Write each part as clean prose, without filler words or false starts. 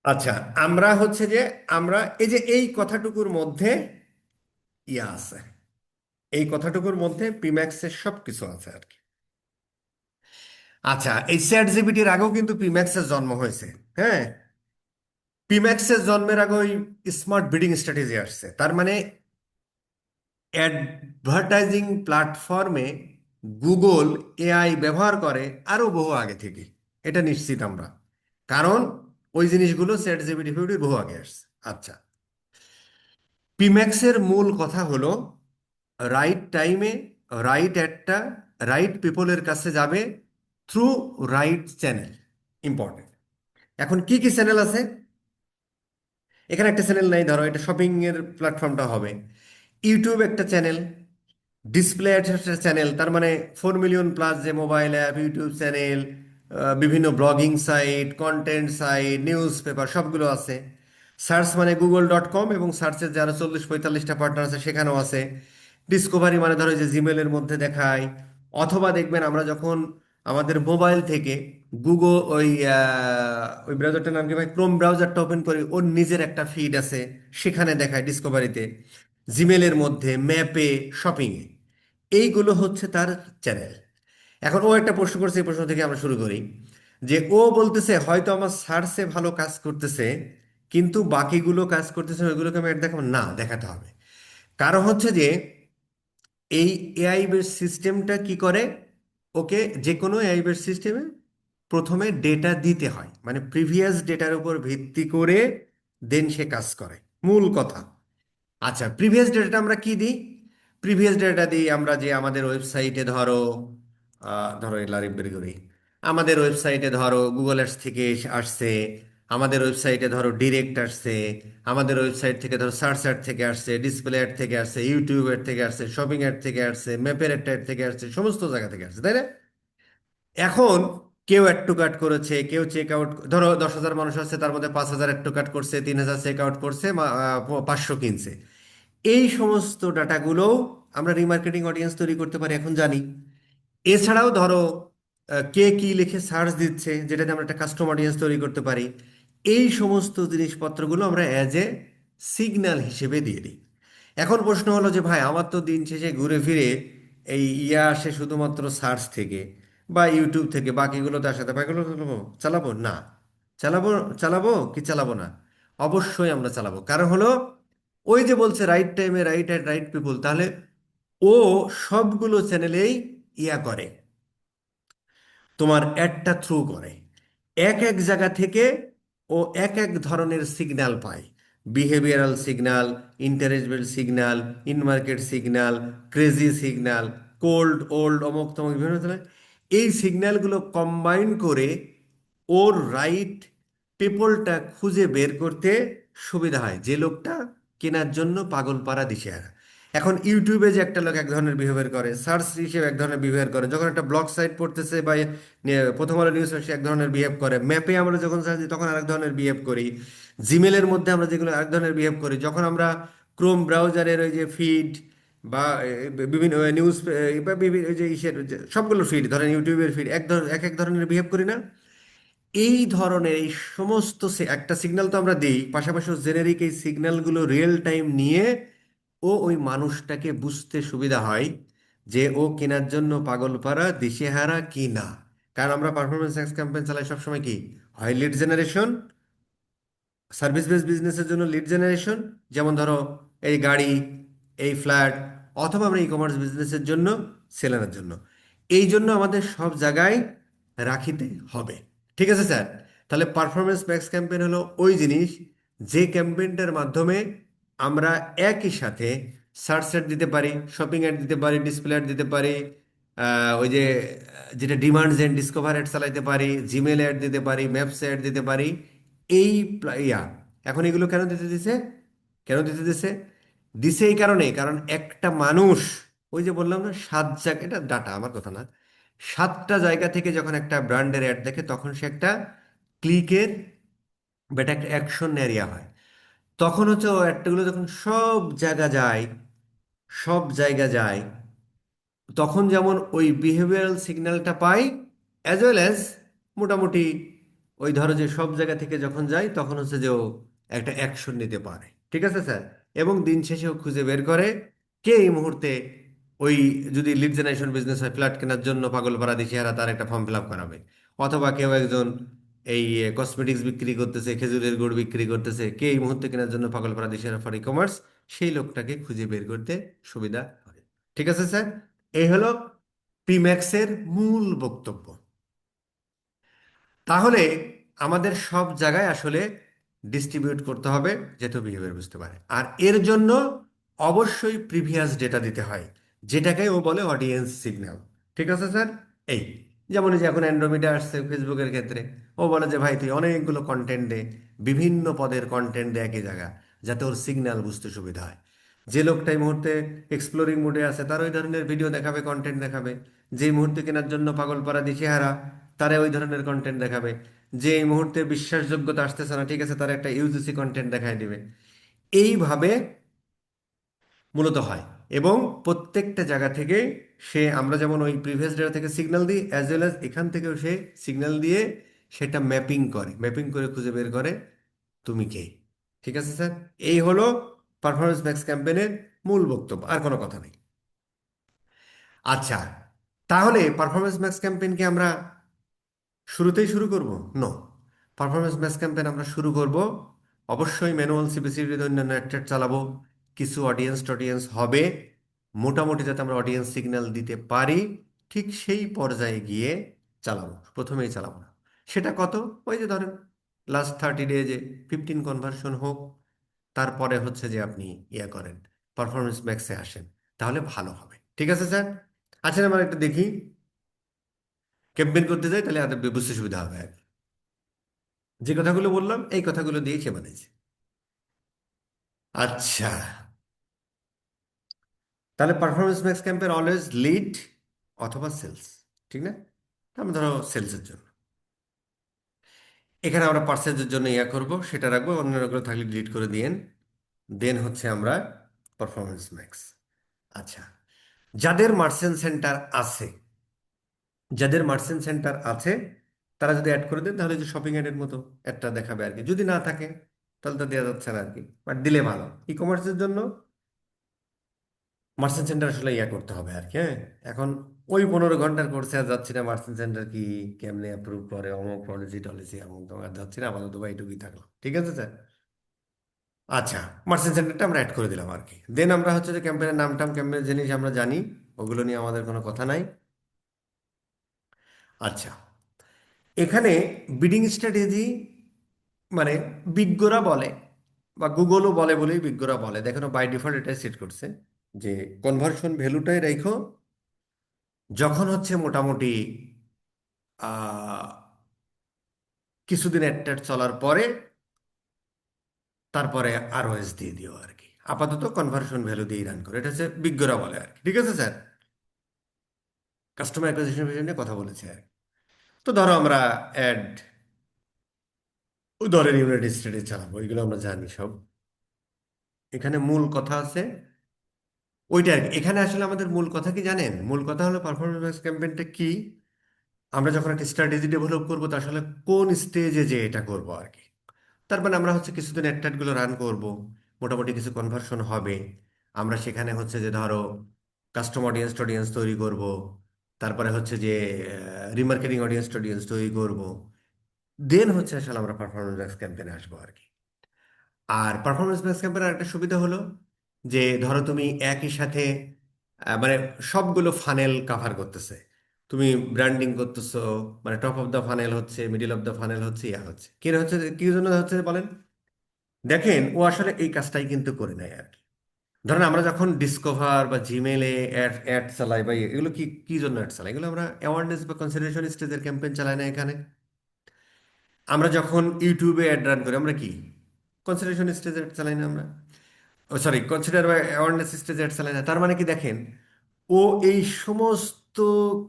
আচ্ছা, আমরা হচ্ছে যে আমরা এই যে এই কথাটুকুর মধ্যে ইয়া আছে, এই কথাটুকুর মধ্যে পিম্যাক্সের সব কিছু আছে আর কি। আচ্ছা, এই চ্যাট জিপিটির আগেও কিন্তু পিম্যাক্সের জন্ম হয়েছে। হ্যাঁ, পিম্যাক্সের জন্মের আগে ওই স্মার্ট বিডিং স্ট্র্যাটেজি আসছে। তার মানে অ্যাডভার্টাইজিং প্ল্যাটফর্মে গুগল এআই ব্যবহার করে আরো বহু আগে থেকে, এটা নিশ্চিত আমরা। কারণ ওই জিনিসগুলো চ্যাট জিপিটি ফিপিটির বহু আগে আসছে। আচ্ছা, পিম্যাক্সের মূল কথা হলো রাইট টাইমে রাইট অ্যাডটা রাইট পিপলের কাছে যাবে থ্রু রাইট চ্যানেল। ইম্পর্টেন্ট। এখন কি কি চ্যানেল আছে? এখানে একটা চ্যানেল নাই, ধরো এটা শপিং এর প্ল্যাটফর্মটা হবে। ইউটিউব একটা চ্যানেল, ডিসপ্লে একটা চ্যানেল, তার মানে 4 মিলিয়ন প্লাস যে মোবাইল অ্যাপ, ইউটিউব চ্যানেল, বিভিন্ন blogging site, content site, newspaper সবগুলো আছে। সার্চ মানে গুগল.কম, এবং সার্চের যে আরো 40-45টা পার্টনার আছে সেখানেও আছে। ডিসকভারি মানে ধরো এই যে জিমেলের মধ্যে দেখায়, অথবা দেখবেন আমরা যখন আমাদের মোবাইল থেকে গুগল ওই ব্রাউজারটার নাম কি ভাই, ক্রোম ব্রাউজারটা ওপেন করি, ওর নিজের একটা ফিড আছে, সেখানে দেখায় ডিসকভারিতে, জিমেলের মধ্যে, ম্যাপে, শপিংয়ে। এইগুলো হচ্ছে তার চ্যানেল। এখন ও একটা প্রশ্ন করছে, এই প্রশ্ন থেকে আমরা শুরু করি। যে ও বলতেছে হয়তো আমার সার্চে ভালো কাজ করতেছে, কিন্তু বাকিগুলো কাজ করতেছে না, ওইগুলোকে আমি অ্যাড দেখাবো না, দেখাতে হবে। কারণ হচ্ছে যে এই এআই বেস সিস্টেমটা কি করে, ওকে যে কোনো এআই বেস সিস্টেমে প্রথমে ডেটা দিতে হয়, মানে প্রিভিয়াস ডেটার উপর ভিত্তি করে দেন সে কাজ করে, মূল কথা। আচ্ছা, প্রিভিয়াস ডেটাটা আমরা কি দিই? প্রিভিয়াস ডেটা দিই আমরা যে আমাদের ওয়েবসাইটে ধরো, ধরো লারিফ বের করি, আমাদের ওয়েবসাইটে ধরো গুগল অ্যাডস থেকে আসছে, আমাদের ওয়েবসাইটে ধরো ডিরেক্ট আসছে, আমাদের ওয়েবসাইট থেকে ধরো সার্চ অ্যাড থেকে আসছে, ডিসপ্লে অ্যাড থেকে আসছে, ইউটিউব অ্যাড থেকে আসছে, শপিং অ্যাড থেকে আসছে, ম্যাপের অ্যাড থেকে আসছে, সমস্ত জায়গা থেকে আসছে, তাই না? এখন কেউ অ্যাড টু কার্ট করেছে, কেউ চেক আউট, ধরো 10,000 মানুষ আছে, তার মধ্যে 5,000 অ্যাড টু কার্ট করছে, 3,000 চেক আউট করছে, 500 কিনছে। এই সমস্ত ডাটাগুলোও আমরা রিমার্কেটিং অডিয়েন্স তৈরি করতে পারি, এখন জানি। এছাড়াও ধরো কে কি লিখে সার্চ দিচ্ছে, যেটাতে আমরা একটা কাস্টম অডিয়েন্স তৈরি করতে পারি। এই সমস্ত জিনিসপত্রগুলো আমরা অ্যাজ এ সিগন্যাল হিসেবে দিয়ে দিই। এখন প্রশ্ন হলো যে ভাই, আমার তো দিন শেষে ঘুরে ফিরে এই আসে শুধুমাত্র সার্চ থেকে বা ইউটিউব থেকে, বাকিগুলো তার সাথে বাকিগুলো চালাবো চালাবো না, চালাবো, চালাবো কি চালাবো না? অবশ্যই আমরা চালাবো। কারণ হলো ওই যে বলছে রাইট টাইমে রাইট অ্যাট রাইট পিপুল, তাহলে ও সবগুলো চ্যানেলেই ইয়া করে, তোমার অ্যাডটা থ্রু করে। এক এক জায়গা থেকে ও এক এক ধরনের সিগন্যাল পায়। Behavioural signal, interested signal, in market signal, crazy signal, cold old অমুক তমুক বিভিন্ন ধরনের এই সিগন্যালগুলো কম্বাইন করে ওর রাইট পিপলটা খুঁজে বের করতে সুবিধা হয়, যে লোকটা কেনার জন্য পাগল পাড়া দিশেহারা। এখন ইউটিউবে যে একটা লোক এক ধরনের বিহেভিয়ার করে, সার্চ হিসেবে এক ধরনের বিহেভিয়ার করে, যখন একটা ব্লগ সাইট পড়তেছে বা প্রথম আলো নিউজ সে এক ধরনের বিহেভ করে, ম্যাপে আমরা যখন সার্চ দিই তখন আরেক ধরনের বিহেভ করি, জিমেলের মধ্যে আমরা যেগুলো আরেক ধরনের বিহেভ করি, যখন আমরা ক্রোম ব্রাউজারের ওই যে ফিড বা বিভিন্ন নিউজ বা বিভিন্ন ওই যে ইসের সবগুলো ফিড ধরেন, ইউটিউবের ফিড এক এক ধরনের বিহেভ করি না? এই ধরনের এই সমস্ত একটা সিগন্যাল তো আমরা দিই, পাশাপাশি জেনেরিক এই সিগন্যালগুলো রিয়েল টাইম নিয়ে ও ওই মানুষটাকে বুঝতে সুবিধা হয় যে ও কেনার জন্য পাগলপাড়া দিশেহারা কি না। কারণ আমরা পারফরমেন্স ক্যাম্পেইন চালাই সবসময় কি হয়, লিড জেনারেশন, সার্ভিস বেস বিজনেসের জন্য লিড জেনারেশন, যেমন ধরো এই গাড়ি, এই ফ্ল্যাট, অথবা আমরা ই কমার্স বিজনেসের জন্য সেলারের জন্য। এই জন্য আমাদের সব জায়গায় রাখিতে হবে। ঠিক আছে স্যার? তাহলে পারফরমেন্স ম্যাক্স ক্যাম্পেইন হলো ওই জিনিস, যে ক্যাম্পেইনটার মাধ্যমে আমরা একই সাথে সার্চ অ্যাড দিতে পারি, শপিং অ্যাড দিতে পারি, ডিসপ্লে অ্যাড দিতে পারি, ওই যে যেটা ডিমান্ড জেন ডিসকভার অ্যাড চালাইতে পারি, জিমেল অ্যাড দিতে পারি, ম্যাপস অ্যাড দিতে পারি। এই ইয়া এখন এগুলো কেন দিতে দিছে? কেন দিতে দিছে? দিছে এই কারণে, কারণ একটা মানুষ, ওই যে বললাম না 7 জায়গা, এটা ডাটা আমার কথা না, 7টা জায়গা থেকে যখন একটা ব্র্যান্ডের অ্যাড দেখে তখন সে একটা ক্লিকের বা এটা একটা অ্যাকশন এরিয়া হয়। তখন হচ্ছে ও অ্যাডগুলো যখন সব জায়গা যায়, তখন যেমন ওই বিহেভিয়ারাল সিগন্যালটা পাই, অ্যাজ ওয়েল অ্যাজ মোটামুটি ওই ধরো যে সব জায়গা থেকে যখন যায় তখন হচ্ছে যে ও একটা অ্যাকশন নিতে পারে। ঠিক আছে স্যার? এবং দিন শেষে ও খুঁজে বের করে কে এই মুহূর্তে ওই, যদি লিড জেনারেশন বিজনেস হয়, ফ্ল্যাট কেনার জন্য পাগলপাড়া দিশেহারা তার একটা ফর্ম ফিল আপ করাবে। অথবা কেউ একজন এই কসমেটিক্স বিক্রি করতেছে, খেজুরের গুড় বিক্রি করতেছে, কে এই মুহূর্তে কেনার জন্য পাগলপাড়া দিশেহারা ফর ই কমার্স, সেই লোকটাকে খুঁজে বের করতে সুবিধা হয়। ঠিক আছে স্যার? এই হলো প্রিম্যাক্সের মূল বক্তব্য। তাহলে আমাদের সব জায়গায় আসলে ডিস্ট্রিবিউট করতে হবে যাতে বিহেভিয়ার বুঝতে পারে, আর এর জন্য অবশ্যই প্রিভিয়াস ডেটা দিতে হয়, যেটাকে ও বলে অডিয়েন্স সিগন্যাল। ঠিক আছে স্যার? এই যেমন এই যে এখন অ্যান্ড্রোমিডা আসছে ফেসবুকের ক্ষেত্রে, ও বলে যে ভাই তুই অনেকগুলো কন্টেন্ট দে, বিভিন্ন পদের কন্টেন্ট দে একই জায়গা, যাতে ওর সিগন্যাল বুঝতে সুবিধা হয়। যে লোকটা এই মুহূর্তে এক্সপ্লোরিং মোডে আছে তার ওই ধরনের ভিডিও দেখাবে, কন্টেন্ট দেখাবে। যে মুহূর্তে কেনার জন্য পাগলপাড়া দিশেহারা, তারা ওই ধরনের কন্টেন্ট দেখাবে। যে এই মুহূর্তে বিশ্বাসযোগ্যতা আসতেছে না, ঠিক আছে, তারা একটা ইউজিসি কন্টেন্ট দেখায় দিবে। এইভাবে মূলত হয়। এবং প্রত্যেকটা জায়গা থেকে সে, আমরা যেমন ওই প্রিভিয়াস ডেটা থেকে সিগন্যাল দিই, অ্যাজ ওয়েল অ্যাজ এখান থেকেও সে সিগন্যাল দিয়ে সেটা ম্যাপিং করে, ম্যাপিং করে খুঁজে বের করে তুমি কে। ঠিক আছে স্যার? এই হলো পারফরমেন্স ম্যাক্স ক্যাম্পেইনের মূল বক্তব্য, আর কোনো কথা নেই। আচ্ছা, তাহলে পারফরমেন্স ম্যাক্স ক্যাম্পেইনকে আমরা শুরুতেই শুরু করব? নো, পারফরমেন্স ম্যাচ ক্যাম্পেইন আমরা শুরু করব অবশ্যই ম্যানুয়াল সিবিসিডি অন্যান্য অ্যাড চালাবো, কিছু অডিয়েন্স টডিয়েন্স হবে, মোটামুটি যাতে আমরা অডিয়েন্স সিগন্যাল দিতে পারি, ঠিক সেই পর্যায়ে গিয়ে চালাবো। প্রথমেই চালাবো না। সেটা কত? ওই যে ধরেন লাস্ট 30 ডেজে 15 কনভার্সন হোক, তারপরে হচ্ছে যে আপনি ইয়ে করেন, পারফরমেন্স ম্যাক্সে আসেন, তাহলে ভালো হবে। ঠিক আছে স্যার? আচ্ছা, আমরা একটু দেখি, ক্যাম্পেইন করতে যাই তাহলে আমাদের বুঝতে সুবিধা হবে। যে কথাগুলো বললাম এই কথাগুলো দিয়ে সে বানিয়েছে। আচ্ছা, তাহলে পারফরমেন্স ম্যাক্স ক্যাম্পের অলওয়েজ লিড অথবা সেলস, ঠিক না? আমরা ধরো সেলসের জন্য এখানে আমরা পার্সেজের জন্য ইয়া করব, সেটা রাখবো, অন্যগুলো থাকলে ডিলিট করে দিয়েন। দেন হচ্ছে আমরা পারফরমেন্স ম্যাক্স। আচ্ছা, যাদের মার্চেন্ট সেন্টার আছে, যাদের মার্চেন্ট সেন্টার আছে তারা যদি অ্যাড করে দেন তাহলে যে শপিং অ্যাডের মতো একটা দেখাবে আর কি। যদি না থাকে তাহলে তো দেওয়া যাচ্ছে না আর কি, বাট দিলে ভালো। ই কমার্সের জন্য মার্চেন্ট সেন্টার আসলে ইয়া করতে হবে আর কি। হ্যাঁ, এখন ওই 15 ঘন্টার কোর্সে আর যাচ্ছি না, মার্চেন্ট সেন্টার কি কেমনে অ্যাপ্রুভ করে, অমুক পলিসি টলিসি এমন তোমার যাচ্ছি না, আপাতত বা এইটুকুই থাকলো। ঠিক আছে স্যার? আচ্ছা, মার্চেন্ট সেন্টারটা আমরা অ্যাড করে দিলাম আর কি। দেন আমরা হচ্ছে যে ক্যাম্পেইনের নাম টাম ক্যাম্পেইনের জিনিস আমরা জানি, ওগুলো নিয়ে আমাদের কোনো কথা নাই। আচ্ছা, এখানে বিডিং স্ট্র্যাটেজি মানে বিজ্ঞরা বলে, বা গুগলও বলে বলেই বিজ্ঞরা বলে, দেখেন বাই ডিফল্ট এটাই সেট করছে যে কনভার্সন ভ্যালুটাই রেখো, যখন হচ্ছে মোটামুটি আহ, কিছুদিন অ্যাড চলার পরে তারপরে আরওএস দিয়ে দিও আর কি। আপাতত কনভার্সন ভ্যালু দিয়ে রান করে, এটা হচ্ছে বিজ্ঞরা বলে আর কি। ঠিক আছে স্যার? কাস্টমার অ্যাকুইজিশন নিয়ে কথা বলেছে আর কি। তো ধরো আমরা অ্যাড ধরেন ইউনাইটেড স্টেটে চালাবো, এগুলো আমরা জানি সব। এখানে মূল কথা আছে ওইটা আর কি। এখানে আসলে আমাদের মূল কথা কি জানেন? মূল কথা হলো পারফরমেন্স ক্যাম্পেইনটা কি, আমরা যখন একটা স্ট্র্যাটেজি ডেভেলপ করবো তা আসলে কোন স্টেজে যে এটা করবো আর কি। তার মানে আমরা হচ্ছে কিছুদিন অ্যাডগুলো রান করব, মোটামুটি কিছু কনভার্সন হবে, আমরা সেখানে হচ্ছে যে ধরো কাস্টম অডিয়েন্স টডিয়েন্স তৈরি করব, তারপরে হচ্ছে যে রিমার্কেটিং অডিয়েন্স টডিয়েন্স তৈরি করব, দেন হচ্ছে আসলে আমরা পারফরমেন্স ক্যাম্পেইনে আসবো আর কি। আর পারফরমেন্স বেস ক্যাম্পের একটা সুবিধা হলো যে ধরো তুমি একই সাথে মানে সবগুলো ফানেল কাভার করতেছে, তুমি ব্র্যান্ডিং করতেছো, মানে টপ অফ দ্য ফানেল হচ্ছে, মিডিল অফ দ্য ফানেল হচ্ছে, ইয়া হচ্ছে কি হচ্ছে, কি জন্য হচ্ছে বলেন? দেখেন ও আসলে এই কাজটাই কিন্তু করে নেয় আর কি। ধরেন আমরা যখন ডিসকভার বা জিমেলে অ্যাড অ্যাড চালাই বা এগুলো কি কি জন্য অ্যাড চালাই, এগুলো আমরা অ্যাওয়ারনেস বা কনসিডারেশন স্টেজের ক্যাম্পেইন চালাই না এখানে। আমরা যখন ইউটিউবে অ্যাড রান করি আমরা কি কনসিডারেশন স্টেজের চালাই না আমরা? ও সরি, কনসিডার বা অ্যাওয়ারনেস স্টেজে অ্যাড চালাই না। তার মানে কি দেখেন, ও এই সমস্ত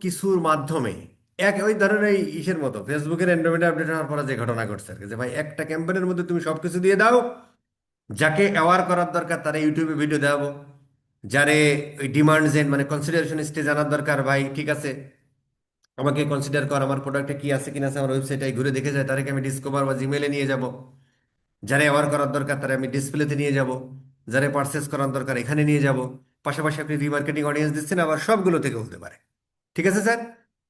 কিছুর মাধ্যমে এক ওই ধরনের এই ইসের মতো ফেসবুকের অ্যান্ড্রয়েড আপডেট হওয়ার পরে যে ঘটনা ঘটছে আর কি, যে ভাই একটা ক্যাম্পেইনের মধ্যে তুমি সবকিছু দিয়ে দাও, যাকে অ্যাওয়ার করার দরকার তারা ইউটিউবে ভিডিও দেখাবো, যারে ওই ডিমান্ড জেন মানে কনসিডারেশন স্টেজ আনার দরকার ভাই ঠিক আছে আমাকে কনসিডার কর, আমার প্রোডাক্টে কি আছে কিনা আছে, আমার ওয়েবসাইটে ঘুরে দেখে যায়, তাদেরকে আমি ডিসকভার বা জিমেলে নিয়ে যাব। যারা অ্যাওয়ার করার দরকার তারা আমি ডিসপ্লেতে নিয়ে যাব, যারা পারচেস করার দরকার এখানে নিয়ে যাব। পাশাপাশি আপনি রিমার্কেটিং অডিয়েন্স দিচ্ছেন, আবার সবগুলো থেকে হতে পারে। ঠিক আছে স্যার?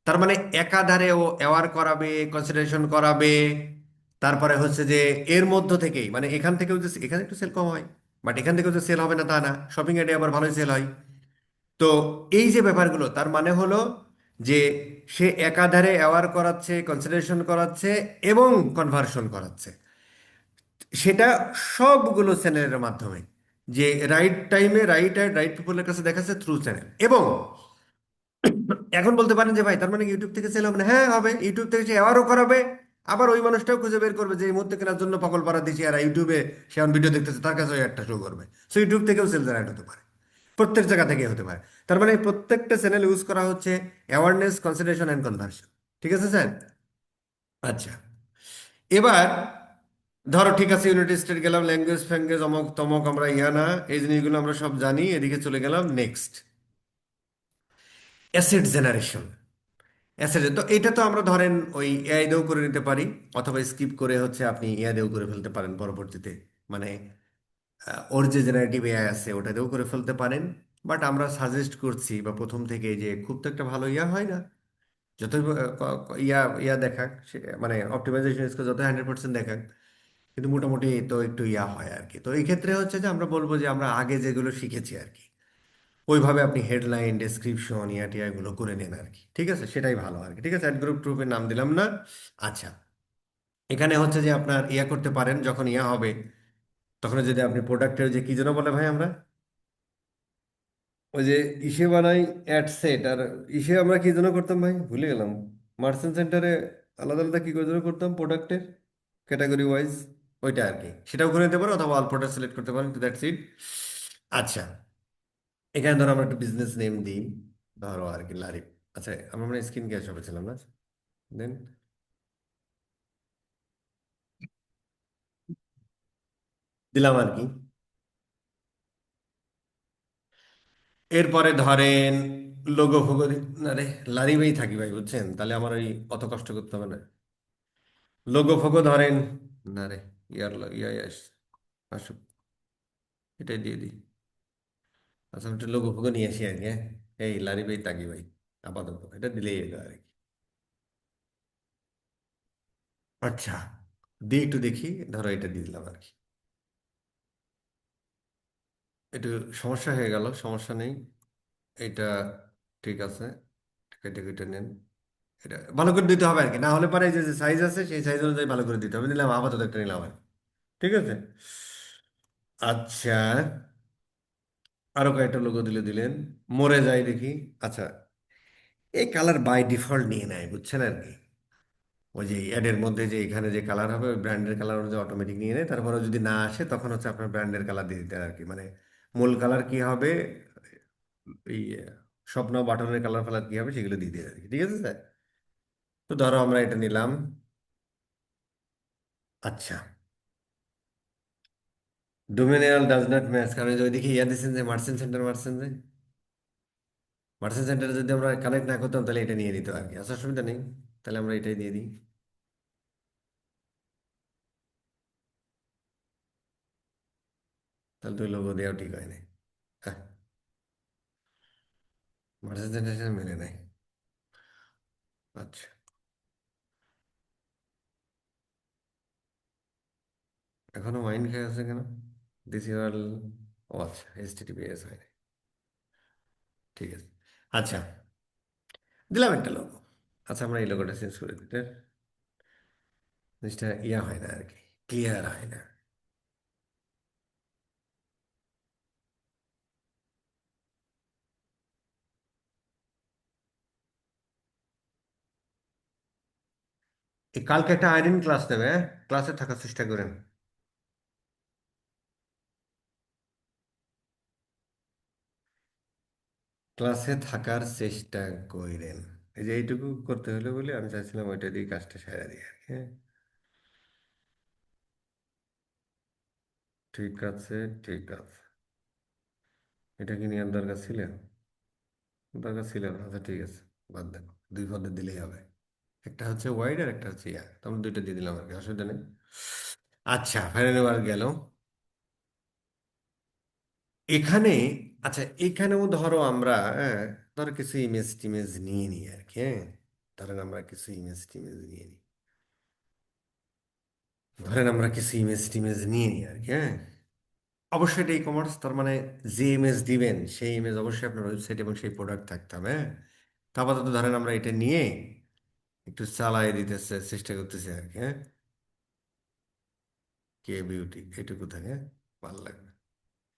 তার মানে একাধারে ও অ্যাওয়ার করাবে, কনসিডারেশন করাবে, তারপরে হচ্ছে যে এর মধ্য থেকেই মানে এখান থেকেও যে এখানে একটু সেল কম হয়, বাট এখান থেকেও যে সেল হবে না তা না, শপিং এডে আবার ভালোই সেল হয়। তো এই যে ব্যাপারগুলো, তার মানে হলো যে সে একাধারে অ্যাওয়ার করাচ্ছে, কনসিডারেশন করাচ্ছে এবং কনভার্সন করাচ্ছে, সেটা সবগুলো চ্যানেলের মাধ্যমে, যে রাইট টাইমে রাইট অ্যাড রাইট পিপলের কাছে দেখাচ্ছে থ্রু চ্যানেল। এবং এখন বলতে পারেন যে ভাই তার মানে ইউটিউব থেকে সেল হবে না? হ্যাঁ হবে, ইউটিউব থেকে সে অ্যাওয়ারও করাবে, আবার ওই মানুষটাও খুঁজে বের করবে যে এই মুহূর্তে কেনার জন্য পাগল পাড়া দিচ্ছে, আর ইউটিউবে সে এখন ভিডিও দেখতেছে, তার কাছে ওই একটা শো করবে। সো ইউটিউব থেকেও সেল জেনারেট হতে পারে, প্রত্যেক জায়গা থেকে হতে পারে। তার মানে প্রত্যেকটা চ্যানেল ইউজ করা হচ্ছে অ্যাওয়ারনেস, কনসিডারেশন অ্যান্ড কনভার্সন। ঠিক আছে স্যার? আচ্ছা, এবার ধরো ঠিক আছে, ইউনাইটেড স্টেট গেলাম, ল্যাঙ্গুয়েজ ফ্যাঙ্গুয়েজ অমক তমক আমরা ইয়া না, এই জিনিসগুলো আমরা সব জানি, এদিকে চলে গেলাম নেক্সট, অ্যাসেট জেনারেশন। অ্যাসেট তো এটা তো আমরা ধরেন ওই এআই দিয়েও করে নিতে পারি, অথবা স্কিপ করে হচ্ছে আপনি এআই দিয়েও করে ফেলতে পারেন পরবর্তীতে। মানে ওর যে জেনারেটিভ এআই আছে ওটা দিয়েও করে ফেলতে পারেন। বাট আমরা সাজেস্ট করছি বা প্রথম থেকে যে খুব তো একটা ভালো ইয়া হয় না, যতই ইয়া ইয়া দেখাক মানে অপটিমাইজেশন স্কোর যত 100% দেখাক, কিন্তু মোটামুটি তো একটু ইয়া হয় আর কি। তো এই ক্ষেত্রে হচ্ছে যে আমরা বলবো যে আমরা আগে যেগুলো শিখেছি আর কি, ওইভাবে আপনি হেডলাইন, ডেসক্রিপশন, ইয়া টিয়া এগুলো করে নেন আর কি। ঠিক আছে, সেটাই ভালো আর কি। ঠিক আছে, অ্যাড গ্রুপ ট্রুপের নাম দিলাম না। আচ্ছা, এখানে হচ্ছে যে আপনার ইয়া করতে পারেন, যখন ইয়া হবে তখন যদি আপনি প্রোডাক্টের যে কি যেন বলে ভাই আমরা, ওই যে ইসে বানাই অ্যাড সেট, আর ইসে আমরা কি যেন করতাম ভাই ভুলে গেলাম, মার্চেন্ট সেন্টারে আলাদা আলাদা কি করে যেন করতাম প্রোডাক্টের ক্যাটাগরি ওয়াইজ, ওইটা আর কি। সেটাও করে নিতে পারো, অথবা অল প্রোডাক্ট সিলেক্ট করতে পারেন, টু দ্যাটস ইট। আচ্ছা, এখানে ধরো আমরা একটা বিজনেস নেম দিই, ধরো আর কি লারি। আচ্ছা, আমরা মানে স্কিন কেয়ার শপে ছিলাম না? দেন দিলাম আর কি। এরপরে ধরেন লোগো ফোগো না রে, লারি ভাই থাকি ভাই, বুঝছেন? তাহলে আমার ওই অত কষ্ট করতে হবে না। লোগো ফোগো ধরেন, না রে, ইয়ার ইয়াই আসুক, এটাই দিয়ে দিই। আচ্ছা, আমি একটু লোগো ফোগো নিয়ে আসি আর কি, হ্যাঁ? এই লারি ভাই তাকি ভাই, আপাতত এটা দিলেই হলো আর কি। আচ্ছা, দিয়ে একটু দেখি, ধরো এটা দিয়ে দিলাম আর কি। একটু সমস্যা হয়ে গেল, সমস্যা নেই। এটা ঠিক আছে, কেটে কেটে নেন। এটা ভালো করে দিতে হবে আর কি, না হলে পরে এই যে সাইজ আছে সেই সাইজ অনুযায়ী ভালো করে দিতে হবে। নিলাম, আপাতত একটা নিলাম আর কি। ঠিক আছে। আচ্ছা, আরো কয়েকটা লোগো দিলেন, মরে যায় দেখি। আচ্ছা, এই কালার বাই ডিফল্ট নিয়ে নেয়, বুঝছেন আর কি। ওই যে অ্যাডের মধ্যে যে এখানে যে কালার হবে ওই ব্র্যান্ডের কালার অনুযায়ী অটোমেটিক নিয়ে নেয়। তারপরে যদি না আসে তখন হচ্ছে আপনার ব্র্যান্ডের কালার দিয়ে দিতে হয় আর কি। মানে মূল কালার কি হবে, এই স্বপ্ন বাটনের কালার ফালার কি হবে সেগুলো দিয়ে দিয়ে আর কি। ঠিক আছে স্যার? তো ধরো আমরা এটা নিলাম। আচ্ছা, ডোমিনিয়াল ডাজ নট ম্যাচ, কারণ এই যে ওইদিকে ইয়া দিচ্ছেন যে মার্চেন্ট সেন্টার, মার্চেন্ট যে মার্চেন্ট সেন্টারে যদি আমরা কানেক্ট না করতাম তাহলে এটা নিয়ে নিত আর কি। আচ্ছা, অসুবিধা নেই, তাহলে আমরা এটাই দিয়ে দিই। তাহলে তুই লোগো দেওয়াও ঠিক হয় নাই। হ্যাঁ, মার্চেন্ট সেন্টারের সাথে মেলে নাই। আচ্ছা, এখনো মাইন্ড খেয়ে আছে কেন? দিস ইউর, ও আচ্ছা, HTTPS হয় নাই। ঠিক আছে। আচ্ছা, দিলাম একটা লোগো। আচ্ছা, আমরা এই লোগোটা চেঞ্জ করে দিতে, জিনিসটা ইয়া হয় না আর কি, ক্লিয়ার হয় না। এই কালকে একটা আইরিন ক্লাস নেবে, হ্যাঁ? ক্লাসে থাকার চেষ্টা করেন। ক্লাসে থাকার চেষ্টা করেন। এই যে এইটুকু করতে হলো বলে আমি চাইছিলাম ওইটা দিয়ে কাজটা সেরে দিই আর কি, হ্যাঁ? ঠিক আছে, ঠিক আছে। এটা কি নেওয়ার দরকার ছিল? দরকার ছিল না। আচ্ছা ঠিক আছে, বাদ দেন। দুই পদে দিলেই হবে। একটা হচ্ছে ওয়াইড আর একটা হচ্ছে তোমরা দুইটা দিয়ে দিলাম আর কি, অসুবিধা নেই। আচ্ছা, ফাইনাল বার গেল এখানে। আচ্ছা, এখানেও ধরো আমরা, হ্যাঁ, ধরো কিছু ইমেজ টিমেজ নিয়ে নিই আর কি, হ্যাঁ। ধরেন আমরা কিছু ইমেজ টিমেজ নিয়ে নিই, ধরেন আমরা কিছু ইমেজ টিমেজ নিয়ে নিই আর কি, হ্যাঁ। অবশ্যই এটা ই কমার্স, তার মানে যে ইমেজ দিবেন সেই ইমেজ অবশ্যই আপনার ওয়েবসাইট এবং সেই প্রোডাক্ট থাকতে হবে, হ্যাঁ। তা আপাতত ধরেন আমরা এটা নিয়ে একটু চালাই দিতে চেষ্টা করতেছি আর কি, হ্যাঁ। কে বিউটি এটুকু থাকে, ভালো লাগবে।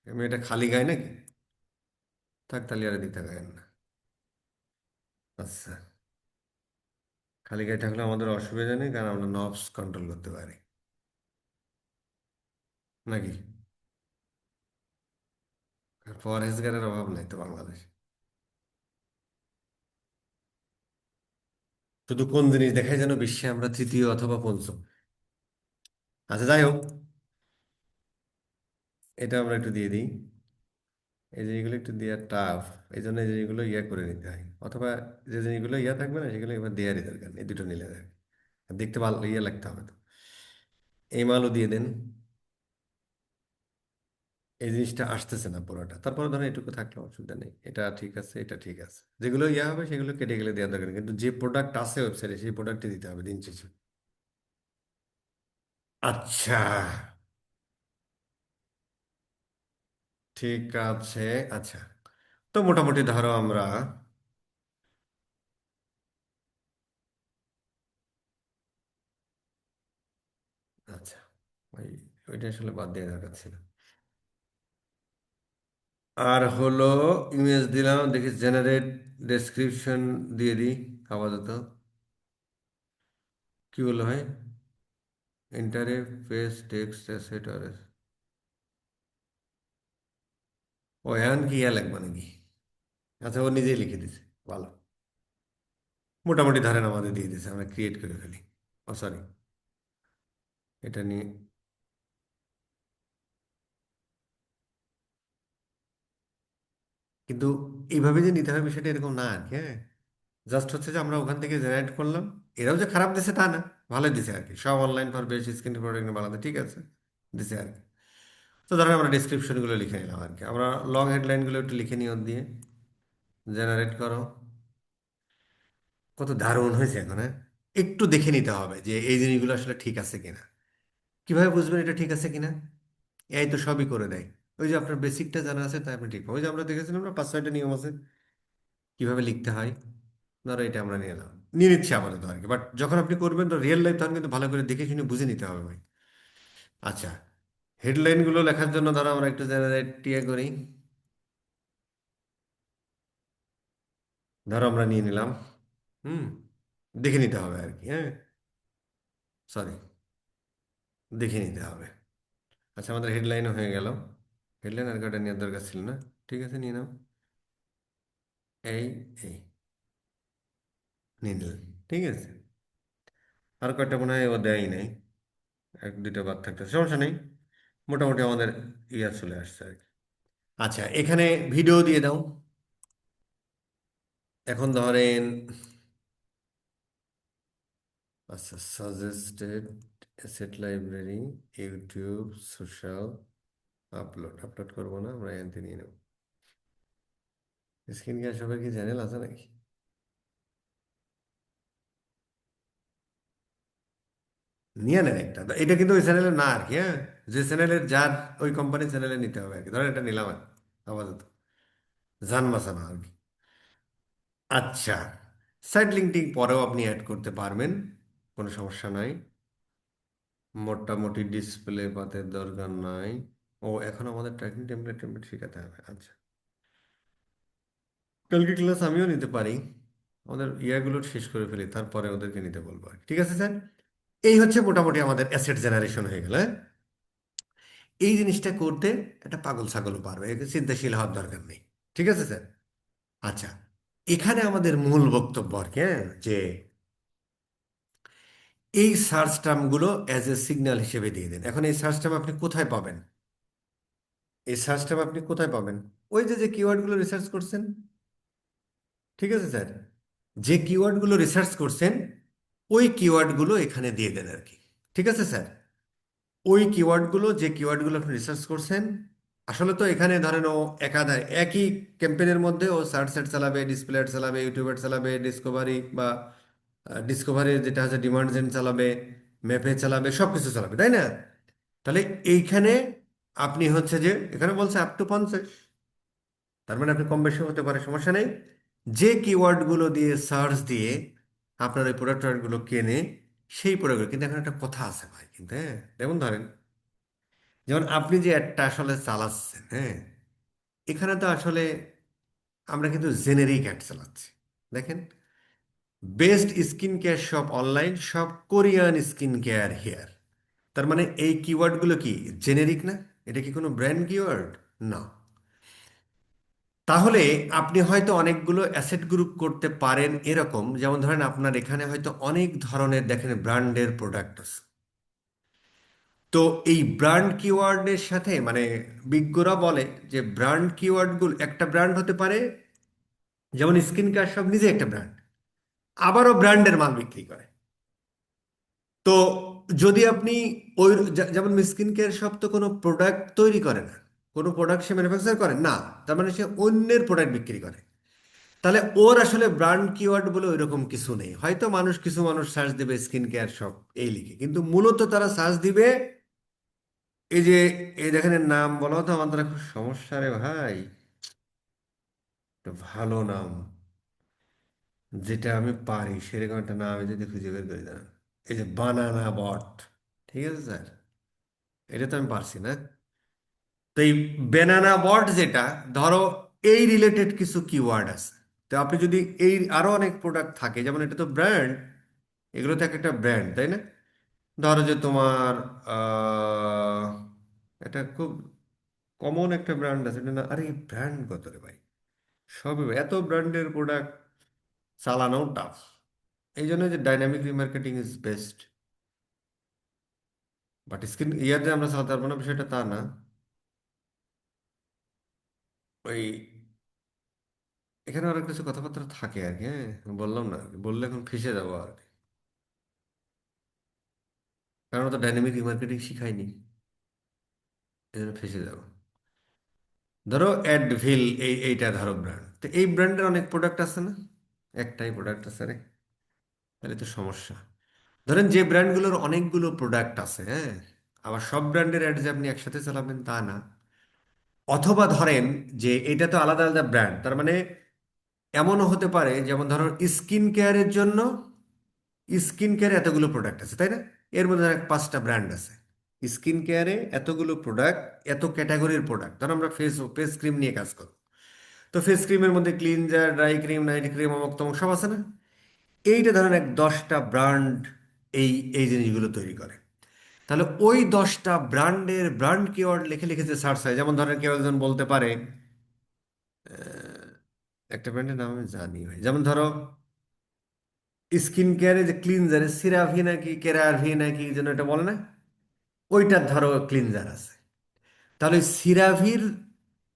আমি এটা খালি গায়ে নাকি, থাক তাহলে আর দিতে গায় না। আচ্ছা, খালি গায়ে থাকলে আমাদের অসুবিধা নেই, কারণ আমরা নবস কন্ট্রোল করতে পারি নাকি। পরহেজগারের অভাব নাই তো বাংলাদেশ। শুধু কোন জিনিস দেখায় যেন বিশ্বে আমরা তৃতীয় অথবা পঞ্চম। আচ্ছা, যাই হোক, এটা আমরা একটু দিয়ে দিই। এই জিনিসগুলো একটু দেওয়া টাফ, এই জন্য এই জিনিসগুলো ইয়ে করে নিতে হয়, অথবা যে জিনিসগুলো ইয়ে থাকবে না সেগুলো এবার দেওয়ারই দরকার নেই, এই দুটো নিলে দেয়। দেখতে ভালো ইয়ে লাগতে হবে তো। এই মালও দিয়ে দেন। এই জিনিসটা আসতেছে না পুরোটা, তারপরে ধরেন এটুকু থাকলে অসুবিধা নেই, এটা ঠিক আছে, এটা ঠিক আছে। যেগুলো ইয়ে হবে সেগুলো কেটে গেলে দেওয়া দরকার নেই। কিন্তু যে প্রোডাক্ট আছে ওয়েবসাইটে সেই প্রোডাক্টই দিতে হবে দিন শেষে। আচ্ছা, ঠিক আছে। আচ্ছা, তো মোটামুটি ধরো আমরা, আচ্ছা, ওই ওইটা আসলে বাদ দিয়ে দরকার ছিল। আর হলো ইমেজ দিলাম, দেখি জেনারেট ডেসক্রিপশন দিয়ে দিই আপাতত। কি বললো ভাই? এন্টারে পেজ টেক্সট অ্যাসেট আর, ও এখন কি ইয়া লাগবে নাকি? আচ্ছা, ও নিজেই লিখে দিছে, ভালো। মোটামুটি ধরেন আমাদের দিয়ে দিছে, আমরা ক্রিয়েট করে ফেলি। ও সরি, এটা নিয়ে। কিন্তু এইভাবে যে নিতে হবে বিষয়টা এরকম না আর কি, হ্যাঁ। জাস্ট হচ্ছে যে আমরা ওখান থেকে জেনারেট করলাম, এরাও যে খারাপ দিছে তা না, ভালোই দিছে আর কি। সব online for best screen product বানাতে ঠিক আছে, দিছে আর কি। তো ধরেন আমরা ডিসক্রিপশনগুলো লিখে নিলাম আর কি, আমরা লং হেডলাইনগুলো একটু লিখে নিই ওর দিয়ে। জেনারেট করো। কত দারুণ হয়েছে এখন, হ্যাঁ। একটু দেখে নিতে হবে যে এই জিনিসগুলো আসলে ঠিক আছে কিনা। কিভাবে বুঝবেন এটা ঠিক আছে কিনা? এই তো সবই করে দেয়। ওই যে আপনার বেসিকটা জানা আছে তাই আপনি ঠিক, ওই যে আমরা দেখেছিলাম না 5-6টা নিয়ম আছে কিভাবে লিখতে হয়। ধরো এটা আমরা নিয়ে এলাম, নিয়ে নিচ্ছি আপাতত আর কি, বাট যখন আপনি করবেন তো রিয়েল লাইফ তখন কিন্তু ভালো করে দেখে শুনে বুঝে নিতে হবে ভাই। আচ্ছা, হেডলাইনগুলো লেখার জন্য ধরো আমরা একটু জেনারেট টিয়ে করি। ধরো আমরা নিয়ে নিলাম, হুম, দেখে নিতে হবে আর কি, হ্যাঁ। সরি, দেখে নিতে হবে। আচ্ছা, আমাদের হেডলাইনও হয়ে গেল। হেডলাইন আর কটা নেওয়ার দরকার ছিল না, ঠিক আছে নিয়ে নাও। এই এই নিয়ে নিলাম, ঠিক আছে। আর কয়টা মনে হয় ও দেয়ই নাই, এক দুইটা বাদ থাকতে সমস্যা নেই। মোটামুটি আমাদের ইয়ে চলে আসছে আর কি। আচ্ছা, এখানে ভিডিও দিয়ে দাও। এখন ধরেন, আচ্ছা, suggested asset library, YouTube, social, upload upload করবো না, আমরা এখান থেকে নিয়ে নেব। স্ক্রিন কি সবার কি চ্যানেল আছে নাকি? নিয়ে নেন একটা, এটা কিন্তু ওই চ্যানেলের না আর কি, হ্যাঁ। যে চ্যানেলের যার, ওই কোম্পানির চ্যানেলে নিতে হবে আর কি। ধরেন এটা নিলাম আর কি, আপাতত জান বাঁচানো আর কি। আচ্ছা, সাইড লিঙ্কিং পরেও আপনি অ্যাড করতে পারবেন, কোনো সমস্যা নাই। মোটামুটি ডিসপ্লে পাতের দরকার নাই। ও, এখন আমাদের ট্র্যাকিং টেমপ্লেট টেমপ্লেট শেখাতে হবে, আচ্ছা। কালকে ক্লাস আমিও নিতে পারি, আমাদের ইয়াগুলো শেষ করে ফেলি তারপরে ওদেরকে নিতে বলবো আর কি। ঠিক আছে স্যার। এই হচ্ছে মোটামুটি আমাদের অ্যাসেট জেনারেশন হয়ে গেল, হ্যাঁ? এই জিনিসটা করতে একটা পাগল ছাগলও পারবে, একে চিন্তাশীল হওয়ার দরকার নেই। ঠিক আছে স্যার। আচ্ছা, এখানে আমাদের মূল বক্তব্য আর কি, হ্যাঁ, যে এই সার্চ টার্মগুলো অ্যাজ এ সিগন্যাল হিসেবে দিয়ে দেন। এখন এই সার্চ টার্ম আপনি কোথায় পাবেন? এই সার্চ টার্ম আপনি কোথায় পাবেন? ওই যে যে কিওয়ার্ডগুলো রিসার্চ করছেন, ঠিক আছে স্যার। যে কিওয়ার্ডগুলো রিসার্চ করছেন ওই কিওয়ার্ডগুলো এখানে দিয়ে দেন আর কি। ঠিক আছে স্যার? ওই কিওয়ার্ডগুলো, যে কিওয়ার্ডগুলো আপনি রিসার্চ করছেন, আসলে তো এখানে ধরেন ও একাধারে একই ক্যাম্পেইনের মধ্যে ও সার্চ অ্যাড চালাবে, ডিসপ্লে অ্যাড চালাবে, ইউটিউব অ্যাড চালাবে, ডিসকভারি বা ডিসকভারি যেটা হচ্ছে ডিমান্ড জেন চালাবে, ম্যাপে চালাবে, সব কিছু চালাবে, তাই না? তাহলে এইখানে আপনি হচ্ছে যে এখানে বলছে আপ টু 50, তার মানে আপনি কম বেশি হতে পারে, সমস্যা নেই। যে কিওয়ার্ডগুলো দিয়ে সার্চ দিয়ে আপনার ওই প্রোডাক্টগুলো কেনে, সেই প্রোডাক্টগুলো কিন্তু এখন একটা কথা আছে ভাই, কিন্তু হ্যাঁ, যেমন ধরেন, যেমন আপনি যে অ্যাডটা আসলে চালাচ্ছেন, হ্যাঁ, এখানে তো আসলে আমরা কিন্তু জেনেরিক অ্যাড চালাচ্ছি। দেখেন, best skin care shop online, সব কোরিয়ান স্কিন কেয়ার হেয়ার। তার মানে এই কিওয়ার্ডগুলো কি জেনেরিক না? এটা কি কোনো ব্র্যান্ড কিওয়ার্ড? না। তাহলে আপনি হয়তো অনেকগুলো অ্যাসেট গ্রুপ করতে পারেন এরকম, যেমন ধরেন আপনার এখানে হয়তো অনেক ধরনের দেখেন ব্র্যান্ডের প্রোডাক্ট আছে। তো এই ব্র্যান্ড কিওয়ার্ডের সাথে মানে বিজ্ঞরা বলে যে ব্র্যান্ড কিওয়ার্ডগুলো, একটা ব্র্যান্ড হতে পারে, যেমন স্কিন কেয়ার সব নিজে একটা ব্র্যান্ড, আবারও ব্র্যান্ডের মাল বিক্রি করে। তো যদি আপনি ওই যেমন স্কিন কেয়ার শপ তো কোনো প্রোডাক্ট তৈরি করে না, কোনো প্রোডাক্ট সে ম্যানুফ্যাকচার করে না, তার মানে সে অন্যের প্রোডাক্ট বিক্রি করে। তাহলে ওর আসলে ব্র্যান্ড কিওয়ার্ড বলে ওইরকম কিছু নেই। হয়তো কিছু মানুষ সার্চ দিবে স্কিন কেয়ার শপ এই লিখে, কিন্তু মূলত তারা সার্চ দিবে এই যে, এই দেখেন এর নাম বলো তো, আমার দ্বারা খুব সমস্যা রে ভাই, একটা ভালো নাম যেটা আমি পারি সেরকম একটা নাম আমি যদি খুঁজে বের করি না, এই যে বানানা বট। ঠিক আছে স্যার? এটা তো আমি পারছি না। তো এই ব্যানানা বট যেটা, ধরো এই রিলেটেড কিছু কিওয়ার্ড আছে। তো আপনি যদি এই আরো অনেক প্রোডাক্ট থাকে, যেমন এটা তো ব্র্যান্ড, এগুলো তো এক একটা ব্র্যান্ড, তাই না? ধরো যে তোমার আহ, এটা খুব কমন একটা ব্র্যান্ড আছে, এটা না, আরে ব্র্যান্ড কত রে ভাই, সবই এত ব্র্যান্ডের প্রোডাক্ট চালানো টাফ। এই জন্য যে dynamic remarketing is best. But screen ইয়াতে আমরা চালাতে পারবো না, বিষয়টা তা না। ওই এখানে অনেক কিছু কথাবার্তা থাকে আর কি, হ্যাঁ, বললাম না আর কি, বললে এখন ফেঁসে যাবো আর কি, কারণ ওরা তো ডাইনামিক রিমার্কেটিং শিখায়নি, এই জন্য ফেঁসে যাবো। ধরো অ্যাডভিল, এইটা ধরো ব্র্যান্ড, তো এই ব্র্যান্ডের অনেক প্রোডাক্ট আছে না? একটাই প্রোডাক্ট আছে রে, তাহলে তো সমস্যা। ধরেন যে ব্র্যান্ডগুলোর অনেকগুলো প্রোডাক্ট আছে, হ্যাঁ, আবার সব ব্র্যান্ডের অ্যাড যে আপনি একসাথে চালাবেন তা না। অথবা ধরেন যে এটা তো আলাদা আলাদা ব্র্যান্ড, তার মানে এমনও হতে পারে, যেমন ধরো স্কিন কেয়ারের জন্য স্কিন কেয়ারে এতগুলো প্রোডাক্ট আছে, তাই না? এর মধ্যে ধরেন 5টা ব্র্যান্ড আছে। স্কিন কেয়ারে এতগুলো প্রোডাক্ট, এত ক্যাটাগরির প্রোডাক্ট, ধরো আমরা ফেস ক্রিম নিয়ে কাজ করব। তো ফেস ক্রিমের মধ্যে cleanser, dry cream, night cream, অমুক তমুক সব আছে না? এইটা ধরেন 10টা ব্র্যান্ড এই এই জিনিসগুলো তৈরি করে। তাহলে ওই 10টা ব্র্যান্ডের ব্র্যান্ড কিওয়ার্ড লিখে লিখে যে সার্চ হয়, যেমন ধরেন কেউ একজন বলতে পারে একটা ব্র্যান্ডের নাম আমি জানি ভাই, যেমন ধরো স্কিন কেয়ারে যে ক্লিনজারে সিরাভি নাকি কেরাভি নাকি যেন এটা বলে না, ওইটার ধরো ক্লিনজার আছে। তাহলে সিরাভির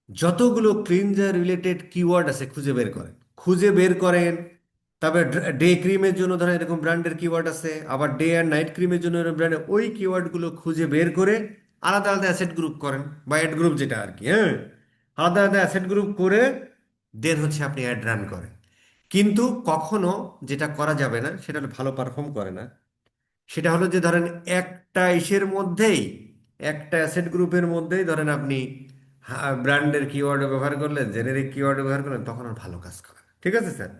যতগুলো ক্লিনজার রিলেটেড কিওয়ার্ড আছে খুঁজে বের করেন, খুঁজে বের করেন। তারপরে ডে ক্রিমের জন্য ধরেন এরকম ব্র্যান্ডের কিওয়ার্ড আছে, আবার ডে অ্যান্ড নাইট ক্রিমের জন্য এরকম ব্র্যান্ডের, ওই কিওয়ার্ডগুলো খুঁজে বের করে আলাদা আলাদা অ্যাসেট গ্রুপ করেন, বা অ্যাড গ্রুপ যেটা আর কি, হ্যাঁ, আলাদা আলাদা অ্যাসেট গ্রুপ করে দেন হচ্ছে আপনি অ্যাড রান করেন। কিন্তু কখনো যেটা করা যাবে না, সেটা হলো ভালো পারফর্ম করে না, সেটা হলো যে ধরেন একটা ইসের মধ্যেই, একটা অ্যাসেট গ্রুপের মধ্যেই ধরেন আপনি ব্র্যান্ডের কিওয়ার্ড ব্যবহার করলেন, জেনেরিক কিওয়ার্ড ব্যবহার করলেন, তখন আর ভালো কাজ করে না। ঠিক আছে স্যার?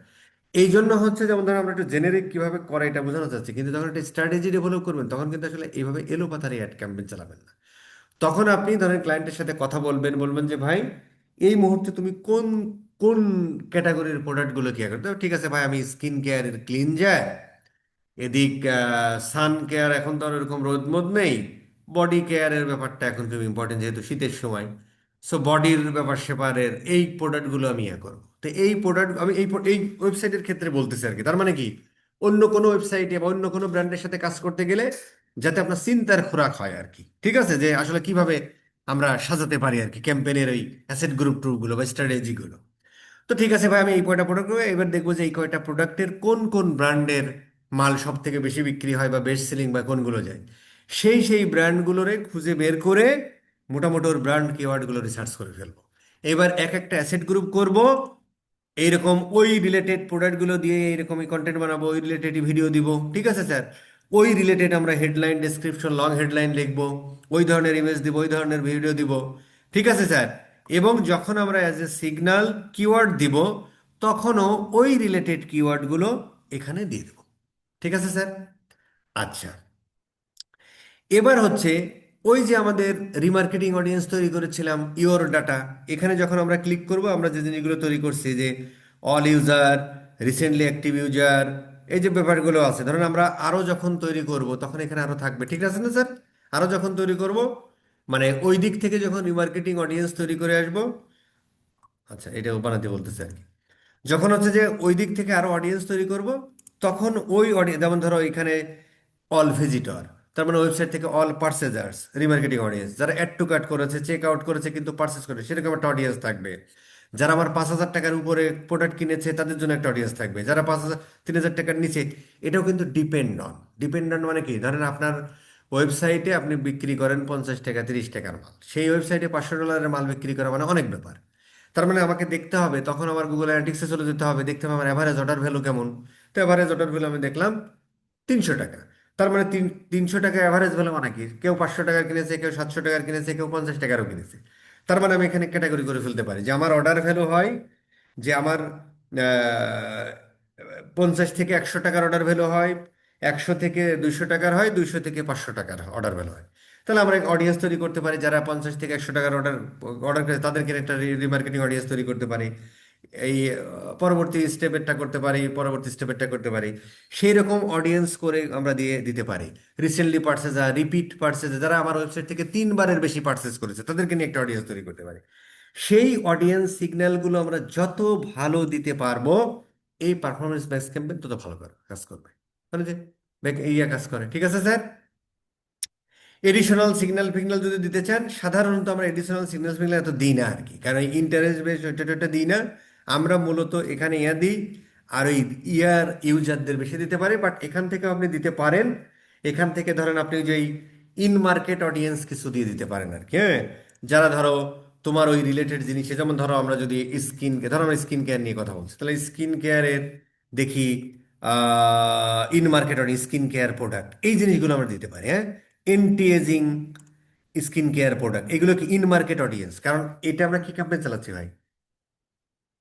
এই জন্য হচ্ছে যেমন ধরেন আমরা একটু জেনেরিক কিভাবে করে এটা বোঝানো যাচ্ছে, কিন্তু যখন একটা স্ট্র্যাটেজি ডেভেলপ করবেন তখন কিন্তু আসলে এইভাবে এলোপাতাড়ি অ্যাড ক্যাম্পেইন চালাবেন না। তখন আপনি ধরেন ক্লায়েন্টের সাথে কথা বলবেন, বলবেন যে ভাই এই মুহূর্তে তুমি কোন কোন ক্যাটাগরির প্রোডাক্টগুলো কেয়ার করতে, ঠিক আছে ভাই আমি স্কিন কেয়ারের ক্লিনজার, এদিক সান কেয়ার, এখন তো আর এরকম রোদ মোদ নেই, বডি কেয়ারের ব্যাপারটা এখন খুব ইম্পর্টেন্ট যেহেতু শীতের সময়, সো বডির ব্যাপার স্যাপারের এই প্রোডাক্টগুলো আমি করবো। তো এই প্রোডাক্ট আমি এই ওয়েবসাইটের ক্ষেত্রে বলতেছি আর কি, তার মানে কি অন্য কোনো ওয়েবসাইটে বা অন্য কোনো ব্র্যান্ডের সাথে কাজ করতে গেলে যাতে আপনার চিন্তার খোরাক হয় আর কি। ঠিক আছে, যে আসলে কিভাবে আমরা সাজাতে পারি আর কি ক্যাম্পেইনের ওই অ্যাসেট গ্রুপ ট্রুপগুলো বা স্ট্র্যাটেজিগুলো। তো তো ঠিক আছে ভাই, আমি এই কয়টা প্রোডাক্ট করবো, এবার দেখবো যে এই কয়টা প্রোডাক্টের কোন কোন ব্র্যান্ডের মাল সব থেকে বেশি বিক্রি হয় বা বেস্ট সেলিং বা কোনগুলো যায়, সেই ব্র্যান্ডগুলোরে খুঁজে বের করে মোটামুটি ওর ব্র্যান্ড কিওয়ার্ডগুলো রিসার্চ করে ফেলবো। এবার এক একটা অ্যাসেট গ্রুপ করব, এইরকম ওই রিলেটেড প্রোডাক্টগুলো দিয়ে এইরকমই কন্টেন্ট বানাবো, ওই রিলেটেড ভিডিও দিব। ঠিক আছে স্যার, ওই রিলেটেড আমরা হেডলাইন ডেসক্রিপশন লং হেডলাইন লিখবো, ওই ধরনের ইমেজ দিব, ওই ধরনের ভিডিও দিব। ঠিক আছে স্যার, এবং যখন আমরা অ্যাজ এ সিগন্যাল কিওয়ার্ড দিব, তখনও ওই রিলেটেড কিওয়ার্ডগুলো এখানে দিয়ে দেবো। ঠিক আছে স্যার। আচ্ছা, এবার হচ্ছে ওই যে আমাদের রিমার্কেটিং অডিয়েন্স তৈরি করেছিলাম ইওর ডাটা, এখানে যখন আমরা ক্লিক করব, আমরা যে জিনিসগুলো তৈরি করছি যে all user, recently active user, এই যে ব্যাপারগুলো আছে, ধরুন আমরা আরও যখন তৈরি করব তখন এখানে আরও থাকবে। ঠিক আছে না স্যার? আরও যখন তৈরি করব, মানে ওই দিক থেকে যখন রিমার্কেটিং অডিয়েন্স তৈরি করে আসব, আচ্ছা এটাও বানাতে বলতেছে আর কি, যখন হচ্ছে যে ওই দিক থেকে আরো অডিয়েন্স তৈরি করব, তখন ওই অডিয়েন্স, যেমন ধরো এখানে অল ভিজিটর, তার মানে ওয়েবসাইট থেকে অল পার্সেজার্স, রিমার্কেটিং অডিয়েন্স, যারা অ্যাড টু কার্ট করেছে, চেক আউট করেছে কিন্তু পার্সেস করে, সেরকম একটা অডিয়েন্স থাকবে। যারা আমার 5,000 টাকার উপরে প্রোডাক্ট কিনেছে তাদের জন্য একটা অডিয়েন্স থাকবে, যারা 5,000 3,000 টাকার নিচে। এটাও কিন্তু ডিপেন্ড অন মানে কি, ধরেন আপনার ওয়েবসাইটে আপনি বিক্রি করেন 50 টাকা 30 টাকার মাল, সেই ওয়েবসাইটে $500 মাল বিক্রি করা মানে অনেক ব্যাপার। তার মানে আমাকে দেখতে হবে, তখন আমার গুগল অ্যানালিটিক্সে চলে যেতে হবে, দেখতে হবে আমার অ্যাভারেজ অর্ডার ভ্যালু কেমন। তো অ্যাভারেজ অর্ডার ভ্যালু আমি দেখলাম 300 টাকা। তার মানে 300 টাকা অ্যাভারেজ ভ্যালু মানে কি, কেউ 500 টাকার কিনেছে, কেউ 700 টাকার কিনেছে, কেউ 50 টাকারও কিনেছে। তার মানে আমি এখানে ক্যাটাগরি করে ফেলতে পারি যে আমার অর্ডার ভ্যালু হয়, যে আমার 50 থেকে 100 টাকার অর্ডার ভ্যালু হয়, 100 থেকে 200 টাকার হয়, 200 থেকে 500 টাকার অর্ডার ভ্যালু হয়। তাহলে আমরা অডিয়েন্স তৈরি করতে পারি, যারা 50 থেকে 100 টাকার অর্ডার অর্ডার করে তাদেরকে একটা রিমার্কেটিং অডিয়েন্স তৈরি করতে পারি। এই পরবর্তী স্টেপেরটা করতে পারি, পরবর্তী স্টেপেরটা করতে পারি, সেই রকম অডিয়েন্স করে আমরা দিয়ে দিতে পারি। রিসেন্টলি পার্সেজার, রিপিট পার্সেজার, যারা আমার ওয়েবসাইট থেকে 3বারের বেশি পার্সেস করেছে, তাদেরকে নিয়ে একটা অডিয়েন্স তৈরি করতে পারি। সেই অডিয়েন্স সিগন্যালগুলো আমরা যত ভালো দিতে পারবো, এই পারফরমেন্স ম্যাক্স ক্যাম্পেইন তত ভালো কাজ করবে। মানে যে ইয়া কাজ করে। ঠিক আছে স্যার। এডিশনাল সিগন্যাল ফিগন্যাল যদি দিতে চান, সাধারণত আমরা এডিশনাল সিগন্যাল ফিগন্যাল এত দিই না আর কি, কারণ ইন্টারেস্ট বেস ওইটা টোটা দিই না। আমরা মূলত এখানে ইয়া দিই, আর ওই ইয়ার ইউজারদের বেশি দিতে পারি, বাট এখান থেকে আপনি দিতে পারেন। এখান থেকে ধরেন আপনি যে ইন মার্কেট অডিয়েন্স কিছু দিয়ে দিতে পারেন আর কি, হ্যাঁ। যারা ধরো তোমার ওই রিলেটেড জিনিসে, যেমন ধরো আমরা যদি ধরো আমরা স্কিন কেয়ার নিয়ে কথা বলছি, তাহলে স্কিন কেয়ারের দেখি in market audience, skin care product, এই জিনিসগুলো আমরা দিতে পারি, হ্যাঁ। Anti ageing skin care product, এগুলো কি ইন মার্কেট অডিয়েন্স, কারণ এটা আমরা কি ক্যাম্পেইন চালাচ্ছি ভাই,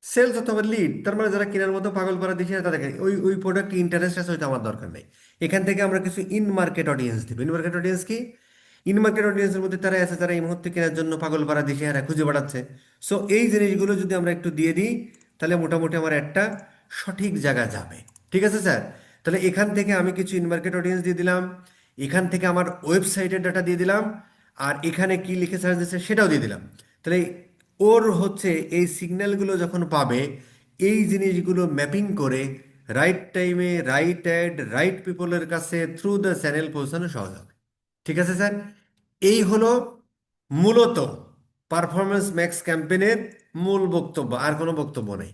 সেলস অথবা লিড। তার মানে যারা কেনার মতো পাগল পারা দিচ্ছে তাদেরকে ওই ওই প্রোডাক্টে ইন্টারেস্ট আছে, ওইটা আমার দরকার নেই। এখান থেকে আমরা কিছু ইন মার্কেট অডিয়েন্স দিব। ইন মার্কেট অডিয়েন্স কি? ইন মার্কেট অডিয়েন্সের মধ্যে তারা আছে যারা এই মুহূর্তে কেনার জন্য পাগল পারা দিশে এরা খুঁজে বেড়াচ্ছে। সো এই জিনিসগুলো যদি আমরা একটু দিয়ে দিই, তাহলে মোটামুটি আমার একটা সঠিক জায়গা যাবে। ঠিক আছে স্যার। তাহলে এখান থেকে আমি কিছু ইন মার্কেট অডিয়েন্স দিয়ে দিলাম, এখান থেকে আমার ওয়েবসাইটের ডাটা দিয়ে দিলাম, আর এখানে কি লিখে সার্চ দিচ্ছে সেটাও দিয়ে দিলাম। তাহলে ওর হচ্ছে এই সিগন্যালগুলো যখন পাবে, এই জিনিসগুলো ম্যাপিং করে রাইট টাইমে রাইট অ্যাড রাইট পিপলের কাছে থ্রু দ্য চ্যানেল পৌঁছানো সহজ হবে। ঠিক আছে স্যার। এই হলো মূলত পারফরমেন্স ম্যাক্স ক্যাম্পেইনের মূল বক্তব্য, আর কোনো বক্তব্য নেই।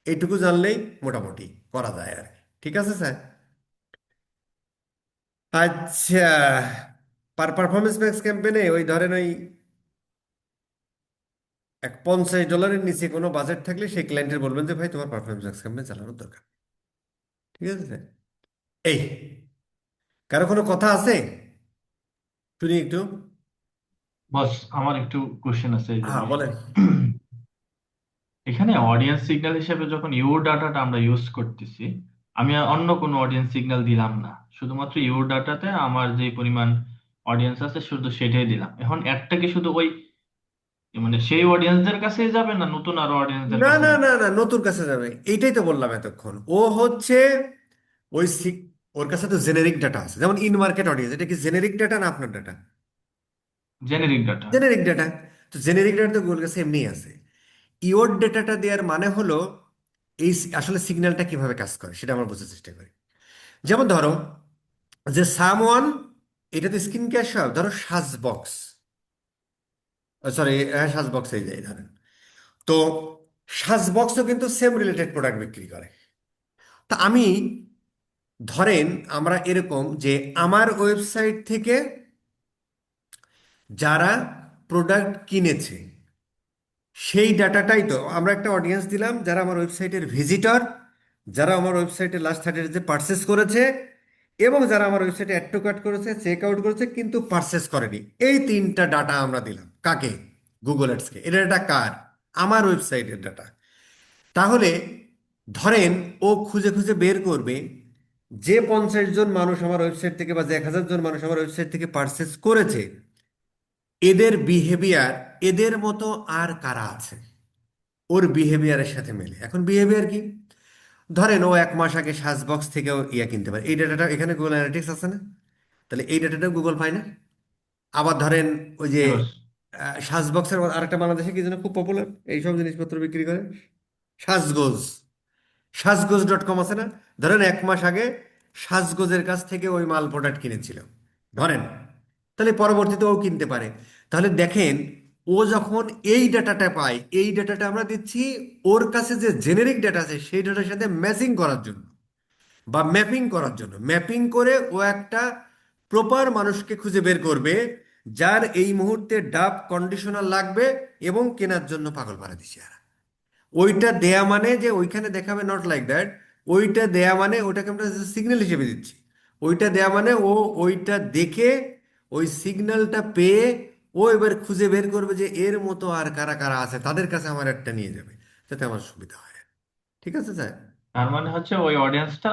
এইটুকু জানলেই মোটামুটি করা যায় আর কি। ঠিক আছে স্যার। আচ্ছা, পারফরমেন্স ম্যাক্স ক্যাম্পেইনে ওই ধরেন ওই $50 নিচে কোনো বাজেট থাকলে সেই ক্লায়েন্টের বলবেন যে ভাই তোমার পারফরমেন্স ম্যাক্স ক্যাম্পেইন চালানোর দরকার। ঠিক আছে স্যার। এই, কারো কোনো কথা আছে? শুনি একটু। বস, আমার একটু কোশ্চেন আছে এই যে হ্যাঁ বলেন। এখানে অডিয়েন্স সিগন্যাল হিসেবে যখন ইউর ডাটাটা আমরা ইউজ করতেছি, আমি আর অন্য কোনো অডিয়েন্স সিগন্যাল দিলাম না, শুধুমাত্র ইউর ডাটাতে আমার যে পরিমাণ অডিয়েন্স আছে শুধু সেটাই দিলাম। এখন অ্যাডটা কি শুধু ওই মানে সেই অডিয়েন্সদের কাছেই যাবে, না নতুন আরো অডিয়েন্সদের না কাছে না যাবে? না না, নতুন কাছে যাবে, এইটাই তো বললাম এতক্ষণ। ও হচ্ছে ওই ওর কাছে তো জেনেরিক ডাটা আছে, যেমন ইন মার্কেট অডিয়েন্স, এটা কি জেনেরিক ডাটা না আপনার data? Generic data. Generic data. তো জেনেরিক ডাটা তো ওর কাছে এমনিই আছে। ইওর ডেটাটা দেওয়ার মানে হলো এই আসলে সিগন্যালটা কিভাবে কাজ করে সেটা আমরা বোঝার চেষ্টা করি। যেমন ধরো যে সামওয়ান, এটা তো স্কিন কেয়ার শপ, ধরো সাজবক্স, সরি হ্যাঁ সাজবক্স এই যায় ধরেন। তো সাজবক্সও কিন্তু সেম রিলেটেড প্রোডাক্ট বিক্রি করে। তা আমি, ধরেন আমরা এরকম যে আমার ওয়েবসাইট থেকে যারা প্রোডাক্ট কিনেছে সেই ডাটাটাই তো আমরা একটা অডিয়েন্স দিলাম, যারা আমার ওয়েবসাইটের ভিজিটর, যারা আমার ওয়েবসাইটে লাস্ট 30 ডেজে পারচেস করেছে, এবং যারা আমার ওয়েবসাইটে অ্যাড টু কার্ট করেছে, চেক আউট করেছে কিন্তু পারচেস করেনি। এই তিনটা ডাটা আমরা দিলাম কাকে? গুগল অ্যাডসকে। এটা ডাটা কার? আমার ওয়েবসাইটের ডাটা। তাহলে ধরেন ও খুঁজে খুঁজে বের করবে যে 50 জন মানুষ আমার ওয়েবসাইট থেকে বা যে 1000 জন মানুষ আমার ওয়েবসাইট থেকে পারচেস করেছে, এদের বিহেভিয়ার এদের মতো আর কারা আছে ওর বিহেভিয়ারের সাথে মেলে। এখন বিহেভিয়ার কি? ধরেন ও 1 মাস আগে সাজবক্স থেকেও ইয়া কিনতে পারে, এই ডাটাটা এখানে গুগল অ্যানালিটিক্স আছে না? তাহলে এই ডাটাটা গুগল পায় না? আবার ধরেন ওই যে জি বস। সাজবক্সের আরেকটা বাংলাদেশে কি যেন খুব পপুলার এইসব জিনিসপত্র বিক্রি করে, সাজগোজ, সাজগোজ.কম আছে না? ধরেন 1 মাস আগে সাজগোজের কাছ থেকে ওই মাল প্রোডাক্ট কিনেছিল ধরেন, তাহলে পরবর্তীতে ও কিনতে পারে। তাহলে দেখেন, ও যখন এই ডাটাটা পায়, এই ডাটাটা আমরা দিচ্ছি ওর কাছে যে জেনেরিক ডাটা আছে সেই ডাটার সাথে ম্যাচিং করার জন্য বা ম্যাপিং করার জন্য। ম্যাপিং করে ও একটা প্রপার মানুষকে খুঁজে বের করবে যার এই মুহূর্তে ডাব কন্ডিশনার লাগবে এবং কেনার জন্য পাগল পারা দিছে। ওইটা দেয়া মানে যে ওইখানে দেখাবে নট লাইক দ্যাট। ওইটা দেয়া মানে ওটাকে আমরা সিগন্যাল হিসেবে দিচ্ছি। ওইটা দেয়া মানে ও ওইটা দেখে ওই সিগন্যালটা পেয়ে ও এবার খুঁজে বের করবে যে এর মতো আর কারা কারা আছে, তাদের কাছে আমার একটা নিয়ে যাবে যাতে আমার সুবিধা হয়। ঠিক আছে স্যার? তার মানে হচ্ছে ওই অডিয়েন্সটা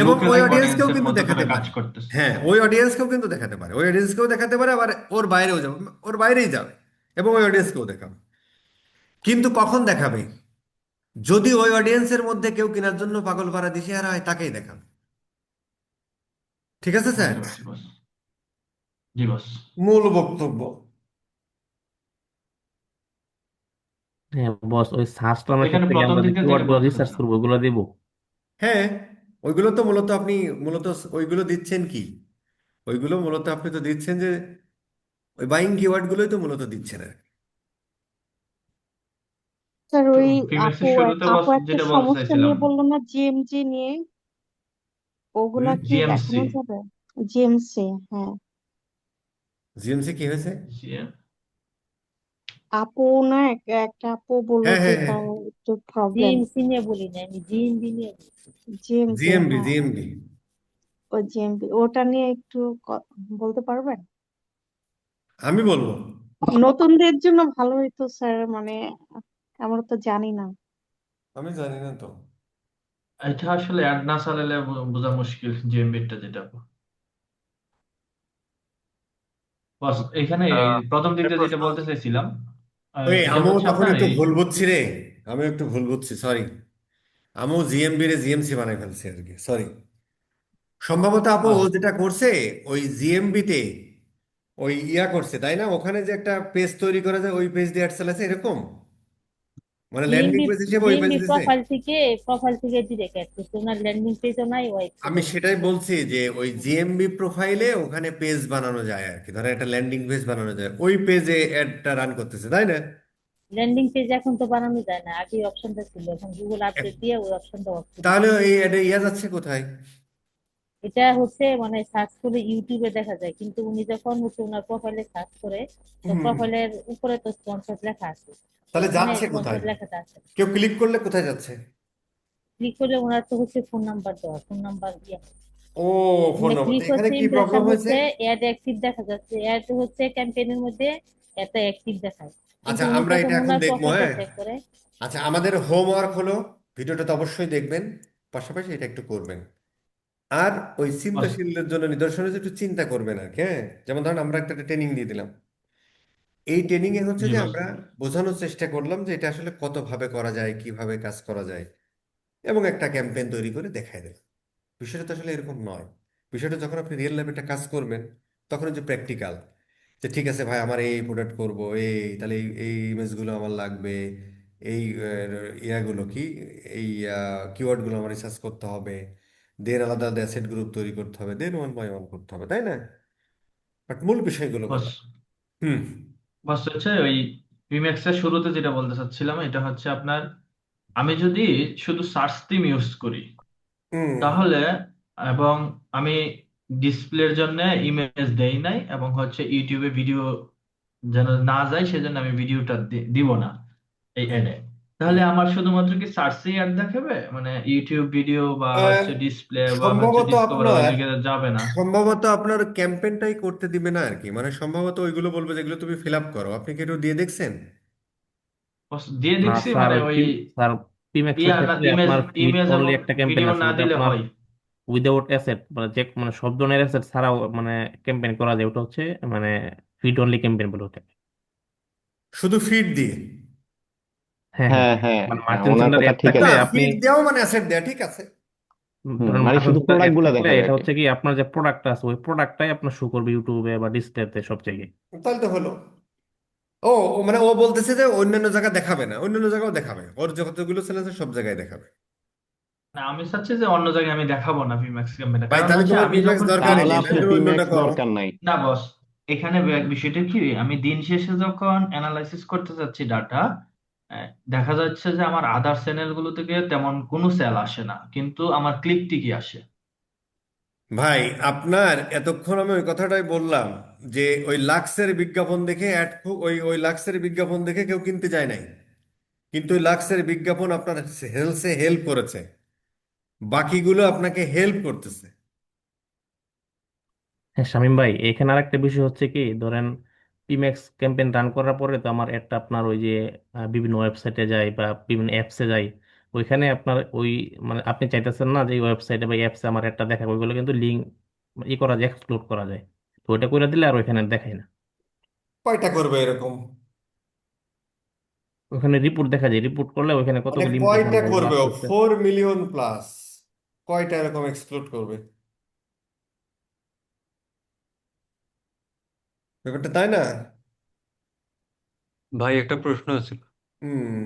এবং লুক ওই অ্যালাইক অডিয়েন্সকেও অডিয়েন্সের কিন্তু মতো করে দেখাতে কাজ পারে। করতেছে। হ্যাঁ, ওই অডিয়েন্সকেও কিন্তু দেখাতে পারে, ওই অডিয়েন্সকেও দেখাতে পারে, আবার ওর বাইরেও যাবে, ওর বাইরেই যাবে এবং ওই অডিয়েন্সকেও দেখাবে। কিন্তু কখন দেখাবে? যদি ওই অডিয়েন্সের মধ্যে কেউ কেনার জন্য পাগল পারা দিশেহারা হয়, তাকেই দেখাবে। ঠিক আছে স্যার? বুঝতে পারছি বস। জি বস। মূল বক্তব্য। হ্যাঁ বস, ওই সার্চ টার্মের এখানে ক্ষেত্রে কি প্রথম আমরা যে দিকে কিওয়ার্ড যেটা গুলো রিসার্চ বলতেছিলাম। করবো ওগুলো দিব? হ্যাঁ, ওইগুলো তো মূলত আপনি, মূলত ওইগুলো দিচ্ছেন কি, ওইগুলো মূলত আপনি তো দিচ্ছেন যে ওই বাইং কিওয়ার্ড গুলোই তো মূলত দিচ্ছেন আর কি। স্যার তো ওই প্রিমিসের আপু শুরুতে বস আপু একটা যেটা বলতে সমস্যা চাইছিলাম। নিয়ে বললো না, জিএমজি নিয়ে, ওগুলা কি জিএমসি। দেখানো যাবে? জিএমসি, হ্যাঁ। জিএমসি কি হয়েছে? আপু না, একটা আপু বললো হ্যাঁ যে হ্যাঁ হ্যাঁ, তার একটু প্রবলেম। জিএমসি নিয়ে বলি না, আমি জিএমবি নিয়ে বলছি। জিএমবি, জিএমবি হ্যাঁ। জিএমবি। ওই জিএমবি ওটা নিয়ে একটু বলতে পারবেন? আমি বলবো? নতুনদের জন্য ভালো হইতো স্যার, মানে আমরা তো জানি না। আমি জানি না তো। এটা আসলে অ্যাড না চালালে বোঝা মুশকিল জিএমবিটা যেটা। বস এখানে এই প্রথম দিক দিয়ে যেটা প্রশ্ন। বলতে চাইছিলাম, ওই এটা আমিও হচ্ছে তখন আপনার একটু এই। ভুল বুঝছি রে, আমি একটু ভুল বুঝছি, সরি। আমিও জিএমবি রে জিএমসি বানাই ফেলছি আর কি, সরি। সম্ভবত আপু ও বস যেটা করছে ওই জিএমবি তে ওই ইয়া করছে তাই না, ওখানে যে একটা পেজ তৈরি করা যায় ওই পেজ দিয়ে অ্যাড চালাচ্ছে এরকম, মানে ল্যান্ডিং জিএমবি পেজ হিসেবে ওই পেজ জিএমবি দিছে। প্রোফাইল থেকে ডিরেক্ট অ্যাক্সেস, ওনার ল্যান্ডিং পেজও নাই, আমি ওয়েবসাইটও নাই। সেটাই বলছি যে ওই জিএমবি প্রোফাইলে ওখানে পেজ বানানো যায় আর কি, ধরেন একটা ল্যান্ডিং পেজ বানানো যায়, ওই পেজে অ্যাডটা রান করতেছে তাই না? ল্যান্ডিং পেজ এখন তো বানানো যায় না, আগে অপশনটা ছিল, এখন গুগল আপডেট এক- দিয়ে ওই অপশনটা অফ করে তাহলে দিয়েছে। এই অ্যাডে ইয়া যাচ্ছে কোথায়? এটা হচ্ছে মানে সার্চ করে ইউটিউবে দেখা যায়, কিন্তু উনি যখন হচ্ছে ওনার প্রোফাইলে সার্চ করে, তো হুম, প্রোফাইলের উপরে তো স্পন্সর লেখা আছে, তো তাহলে ওখানে যাচ্ছে কোথায়? স্পন্সর লেখাটা আছে। কেউ ক্লিক করলে কোথায় যাচ্ছে? ক্লিক করলে ওনার তো হচ্ছে ফোন নাম্বার দেওয়া, ফোন নাম্বার দিয়ে ও, ফোন এখানে নম্বর। ক্লিক এখানে হচ্ছে, কি প্রবলেম ইমপ্রেশন হয়েছে? হচ্ছে, অ্যাড অ্যাক্টিভ দেখা যাচ্ছে, অ্যাড হচ্ছে ক্যাম্পেইনের মধ্যে এত অ্যাক্টিভ দেখায়, কিন্তু আচ্ছা, উনি আমরা যখন এটা এখন ওনার দেখবো, প্রোফাইলটা হ্যাঁ। চেক করে। আচ্ছা, আমাদের হোমওয়ার্ক হলো, ভিডিওটা তো অবশ্যই দেখবেন, পাশাপাশি এটা একটু করবেন। আর ওই বস চিন্তাশীলদের জন্য নিদর্শন হচ্ছে একটু চিন্তা করবেন আর কি, হ্যাঁ। যেমন ধরেন আমরা একটা ট্রেনিং দিয়ে দিলাম, এই ট্রেনিং এ হচ্ছে জি যে বস। আমরা বোঝানোর চেষ্টা করলাম যে এটা আসলে কতভাবে করা যায়, কিভাবে কাজ করা যায়, এবং একটা ক্যাম্পেইন তৈরি করে দেখাই দিলাম। বিষয়টা তো আসলে এরকম নয়। বিষয়টা যখন আপনি রিয়েল লাইফে একটা কাজ করবেন, তখন যে প্র্যাকটিক্যাল, যে ঠিক আছে ভাই আমার এই প্রোডাক্ট করব, এই তাহলে এই এই ইমেজগুলো আমার লাগবে, এই ইয়াগুলো কি, এই কিওয়ার্ডগুলো আমার রিসার্চ করতে হবে, দেন আলাদা আলাদা অ্যাসেট গ্রুপ তৈরি করতে হবে, দেন ওয়ান বাই ওয়ান করতে হবে, তাই না? বাট মূল বিষয়গুলো বস বলা। হুম। বস হচ্ছে ওই ভিম্যাক্সের শুরুতে যেটা বলতে চাচ্ছিলাম এটা হচ্ছে আপনার, আমি যদি শুধু সার্চ থিম ইউজ করি হুম। তাহলে, এবং আমি ডিসপ্লের জন্য ইমেজ দেই নাই, এবং হচ্ছে ইউটিউবে ভিডিও যেন না যায় সেজন্য আমি ভিডিওটা দিব না এই অ্যাডে, তাহলে আমার শুধুমাত্র কি সার্চেই অ্যাড দেখাবে, মানে ইউটিউব ভিডিও বা আহ, হচ্ছে ডিসপ্লে বা হচ্ছে সম্ভবত ডিসকভার ওই আপনার দিকে যাবে না? সম্ভবত আপনার ক্যাম্পেইনটাই করতে দিবে না আর কি, মানে সম্ভবত ওইগুলো বলবে যেগুলো তুমি ফিল আপ করো। আপনি কি একটু দিয়ে দেখছেন? দিয়ে না দেখছি, স্যার, মানে ওই ওই স্যার পিম্যাক্সের ইয়া না, ক্ষেত্রে ইমেজ আপনার ফিড ইমেজ অনলি এবং একটা ক্যাম্পেইন ভিডিও আছে, না ওটা দিলে আপনার হয়? উইদাউট অ্যাসেট, মানে যে মানে সব ধরনের অ্যাসেট ছাড়াও মানে ক্যাম্পেইন করা যায়, ওটা হচ্ছে মানে ফিড অনলি ক্যাম্পেইন বলে ওটা। শুধু ফিড দিয়ে? হ্যাঁ হ্যাঁ, হ্যাঁ হ্যাঁ মানে হ্যাঁ, মার্চেন্ট ওনার সেন্টার কথা অ্যাড ঠিক থাকলে না, আছে। আপনি ফিড দেওয়া মানে অ্যাসেট দেয়া, ঠিক আছে। ধরেন মানে মার্চেন্ট শুধু সেন্টার প্রোডাক্ট অ্যাড গুলা থাকলে দেখাবে আর এটা কি। হচ্ছে কি আপনার যে প্রোডাক্টটা আছে ওই প্রোডাক্টটাই আপনার শো করবে ইউটিউবে বা ডিসপ্লেতে সব জায়গায়। তাহলে তো হলো। ও ও মানে ও বলতেছে যে অন্যান্য জায়গা দেখাবে না, অন্যান্য জায়গাও দেখাবে, ওর যতগুলো চ্যানেল আছে সব জায়গায় দেখাবে। না, আমি চাচ্ছি যে অন্য জায়গায় আমি দেখাবো না ভিম্যাক্স ক্যাম্পেইনটা, ভাই কারণ তাহলে হচ্ছে তোমার আমি বিম্যাক্স যখন দরকারই তাহলে নেই, আপনার তাহলে তুমি অন্যটা পিম্যাক্স করো। দরকার নাই। না বস, এখানে বিষয়টা কি, আমি দিন শেষে যখন অ্যানালাইসিস করতে যাচ্ছি ডাটা, দেখা যাচ্ছে যে আমার আদার চ্যানেল গুলো থেকে তেমন কোনো সেল আসে না, কিন্তু আমার ক্লিক টিকি আসে। ভাই আপনার এতক্ষণ আমি ওই কথাটাই বললাম যে ওই লাক্সের বিজ্ঞাপন দেখে ওই ওই লাক্সের বিজ্ঞাপন দেখে কেউ কিনতে যায় নাই, কিন্তু ওই লাক্সের বিজ্ঞাপন আপনার হেলসে হেল্প করেছে, বাকিগুলো আপনাকে হেল্প করতেছে। হ্যাঁ শামীম ভাই, এখানে আরেকটা বিষয় হচ্ছে কি, ধরেন পিম্যাক্স ক্যাম্পেইন রান করার পরে তো আমার একটা আপনার ওই যে বিভিন্ন ওয়েবসাইটে যায় বা বিভিন্ন অ্যাপসে যায়, ওইখানে আপনার ওই মানে আপনি চাইতেছেন না যে ওয়েবসাইটে বা অ্যাপসে আমার একটা দেখাবে, ওইগুলো কিন্তু লিঙ্ক করা যায়, এক্সপ্লোর করা যায়। তো ওইটা করে দিলে আর ওইখানে দেখায় না। কয়টা করবে এরকম? ওখানে রিপোর্ট দেখা যায়, রিপোর্ট করলে ওইখানে মানে কতগুলো ইমপ্রেশন কয়টা যায় বা করবে ও? আসছে। 4 মিলিয়ন প্লাস, কয়টা এরকম এক্সপ্লোর করবে? ব্যাপারটা তাই না? ভাই একটা প্রশ্ন ছিল। হুম।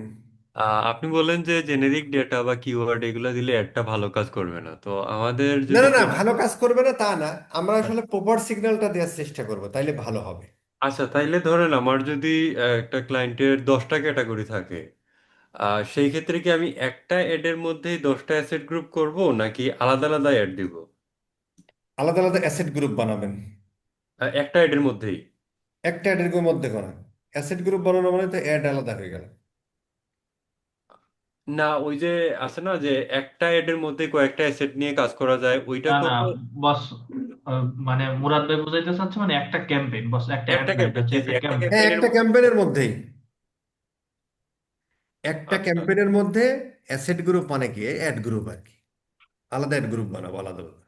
আপনি বললেন যে জেনেরিক ডেটা বা কিওয়ার্ড এগুলো দিলে একটা ভালো কাজ করবে না, তো আমাদের না যদি না না, ভালো কাজ করবে না তা না, আমরা আসলে প্রপার সিগন্যালটা দেওয়ার চেষ্টা করবো, তাইলে ভালো হবে। আচ্ছা, তাইলে ধরেন আমার যদি একটা ক্লায়েন্টের 10টা ক্যাটাগরি থাকে, সেই ক্ষেত্রে কি আমি একটা অ্যাডের মধ্যেই 10টা অ্যাসেট গ্রুপ করব নাকি আলাদা আলাদা অ্যাড দিব? আলাদা আলাদা অ্যাসেট গ্রুপ বানাবেন। একটা অ্যাডের মধ্যেই? একটা অ্যাডের মধ্যে করা অ্যাসেট গ্রুপ বানানো মানে তো অ্যাড আলাদা হয়ে গেল। না, ওই যে আছে না যে একটা অ্যাডের মধ্যে কয়েকটা অ্যাসেট নিয়ে কাজ করা যায়, ওইটা না না করব। বস, মানে মুরাদ ভাই বুঝাইতে চাচ্ছে মানে একটা ক্যাম্পেইন বস, একটা অ্যাড একটা না, এটা ক্যাম্পেইন, হচ্ছে জি জি, একটা একটা ক্যাম্পেইন। হ্যাঁ, ক্যাম্পেইনের একটা মধ্যে। ক্যাম্পেইনের মধ্যেই, একটা আচ্ছা ক্যাম্পেইনের মধ্যে অ্যাসেট গ্রুপ মানে কি অ্যাড গ্রুপ আর কি, আলাদা অ্যাড গ্রুপ বানাবো আলাদা আলাদা।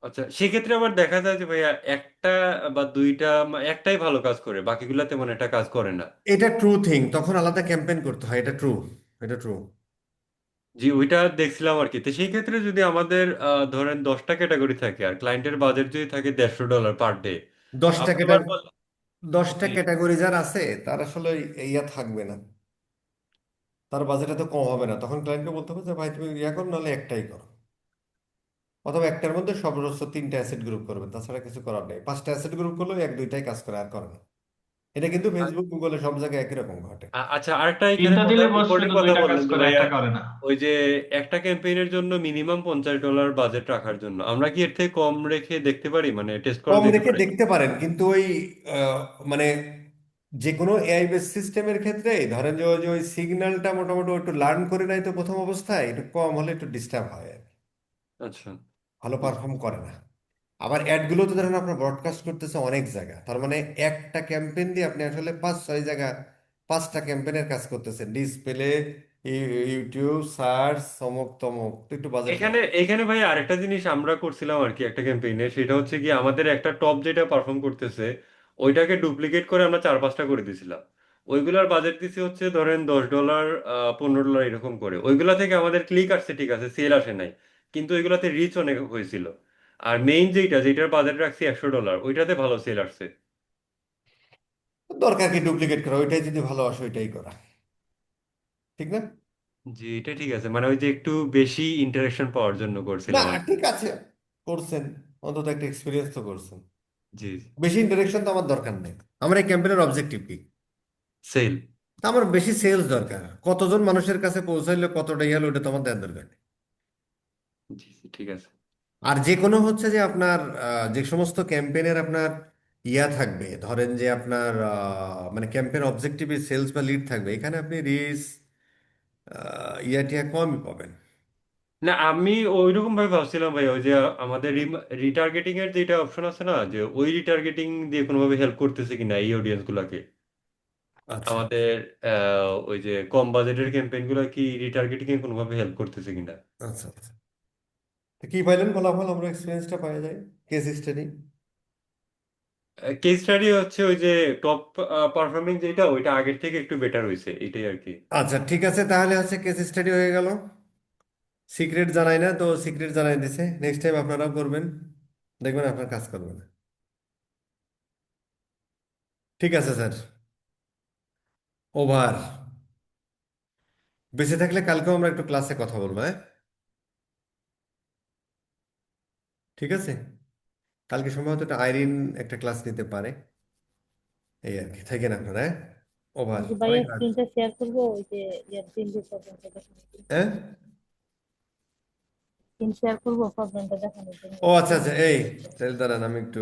আচ্ছা, সেক্ষেত্রে আবার দেখা যায় যে ভাইয়া একটা বা দুইটা একটাই ভালো কাজ করে, বাকিগুলা তেমন একটা কাজ করে না। এটা ট্রু থিং, তখন আলাদা ক্যাম্পেইন করতে হয়, এটা ট্রু, এটা ট্রু। জি, ওইটা দেখছিলাম আর কি। তো সেই ক্ষেত্রে যদি আমাদের ধরেন 10টা ক্যাটাগরি থাকে আর ক্লায়েন্টের বাজেট যদি থাকে $150 পার ডে, দশটা আপনি ক্যাটা আবার দশটা জি ক্যাটাগরি যার আছে তার আসলে ইয়া থাকবে না, তার বাজেট এত কম হবে না, তখন ক্লায়েন্টকে বলতে হবে যে ভাই তুমি ইয়া করো নাহলে একটাই করো, অথবা একটার মধ্যে সর্বোচ্চ 3টা অ্যাসেট গ্রুপ করবে, তাছাড়া কিছু করার নেই। 5টা অ্যাসেট গ্রুপ করলেও এক দুইটাই কাজ করে, আর করে না। এটা কিন্তু আ- ফেসবুক গুগলে সব জায়গায় একই রকম ঘটে। আচ্ছা, আরেকটা এখানে তিনটা কথা, দিলে বস ইম্পর্টেন্ট শুধু কথা দুইটা কাজ বললেন যে করে, ভাইয়া একটা করে না। ওই যে একটা ক্যাম্পেইনের জন্য মিনিমাম $50 বাজেট রাখার জন্য আমরা কি এর থেকে কম রেখে দেখতে পারি, মানে টেস্ট করা কম যেতে রেখে পারে? দেখতে পারেন, কিন্তু ওই আহ, মানে যে কোনো এআই বেস সিস্টেমের ক্ষেত্রে ধরেন যে ওই সিগন্যালটা মোটামুটি ও একটু লার্ন করে নাই তো প্রথম অবস্থায় একটু কম হলে একটু ডিস্টার্ব হয় আর কি, আচ্ছা। ভালো পারফর্ম করে না। আবার অ্যাডগুলো তো ধরেন আপনার ব্রডকাস্ট করতেছে অনেক জায়গা, তার মানে একটা ক্যাম্পেইন দিয়ে আপনি আসলে 5-6 জায়গা 5টা ক্যাম্পেইনের কাজ করতেছেন, ডিসপ্লে, ইউটিউব, সার্চ, অমুক তমুক, তো একটু বাজেট এখানে লাগে। এখানে ভাই আরেকটা জিনিস আমরা করছিলাম আর কি একটা ক্যাম্পেইনে, সেটা হচ্ছে কি আমাদের একটা টপ যেটা পারফর্ম করতেছে ওইটাকে ডুপ্লিকেট করে আমরা 4-5টা করে দিয়েছিলাম। ওইগুলার বাজেট দিছি হচ্ছে ধরেন $10, $15 এরকম করে। ওইগুলা থেকে আমাদের ক্লিক আসছে, ঠিক আছে, সেল আসে নাই, কিন্তু ওইগুলাতে রিচ অনেক হয়েছিল। আর মেইন যেটার বাজেট রাখছি $100, ওইটাতে ভালো সেল আসছে। দরকার কি ডুপ্লিকেট করা, ওইটাই যদি ভালো আসে ওইটাই করা, ঠিক না? জি, এটা ঠিক আছে, মানে ওই যে একটু বেশি ইন্টারেকশন পাওয়ার জন্য না করছিলাম আর কি। ঠিক আছে, করছেন, অন্তত একটা এক্সপিরিয়েন্স তো করছেন। জি। বেশি ইন্টারেকশন তো আমার দরকার নেই। আমার এই ক্যাম্পেইনের অবজেক্টিভ কি? সেল। আমার বেশি সেলস দরকার, কতজন মানুষের কাছে পৌঁছাইলে কতটা গেল ওটা তো আমার দেওয়ার দরকার নেই। জি জি, ঠিক আছে। আর যে কোনো হচ্ছে যে আপনার যে সমস্ত ক্যাম্পেইনের আপনার থাকবে, ধরেন যে আপনার মানে ক্যাম্পেইন অবজেক্টিভে সেলস বা লিড থাকবে, এখানে আপনি রিস টিয়া কমই পাবেন। না, আমি ওইরকম ভাবে ভাবছিলাম ভাই, ওই যে আমাদের রিটার্গেটিং এর যেটা অপশন আছে না, যে ওই রিটার্গেটিং দিয়ে কোনোভাবে হেল্প করতেছে কিনা এই অডিয়েন্স গুলাকে। আচ্ছা আমাদের ওই যে কম বাজেটের ক্যাম্পেইন গুলা কি রিটার্গেটিং এ কোনোভাবে হেল্প করতেছে কিনা। আচ্ছা আচ্ছা। তো কি পাইলেন ফলাফল, আমরা এক্সপিরিয়েন্সটা পাওয়া যায়, কেস স্টাডি? কেস স্টাডি হচ্ছে ওই যে টপ পারফর্মিং যেটা, ওইটা আগের থেকে একটু বেটার হয়েছে, এটাই আর কি। আচ্ছা ঠিক আছে, তাহলে হচ্ছে কেস স্টাডি হয়ে গেল। সিক্রেট জানাই না তো, সিক্রেট জানাই দিছে, নেক্সট টাইম আপনারাও করবেন, দেখবেন আপনার কাজ করবে না। ঠিক আছে স্যার, ওভার। বেঁচে থাকলে কালকেও আমরা একটু ক্লাসে কথা বলবো, হ্যাঁ? ঠিক আছে, কালকে সম্ভবত একটা আইরিন একটা ক্লাস নিতে পারে, এই আর কি। থাকেন আপনারা, হ্যাঁ? ওভার, এই যে ভাইয়া অনেক রাত। স্ক্রিনটা শেয়ার করবো, ওই যে ইয়ার তিনটে প্রবলেমটা দেখানোর জন্য। হ্যাঁ? স্ক্রিন শেয়ার করবো প্রবলেমটা দেখানোর জন্য, ও ওই যে আচ্ছা আচ্ছা, তিনটে এই প্রবলেম। তাহলে দাঁড়ান আমি একটু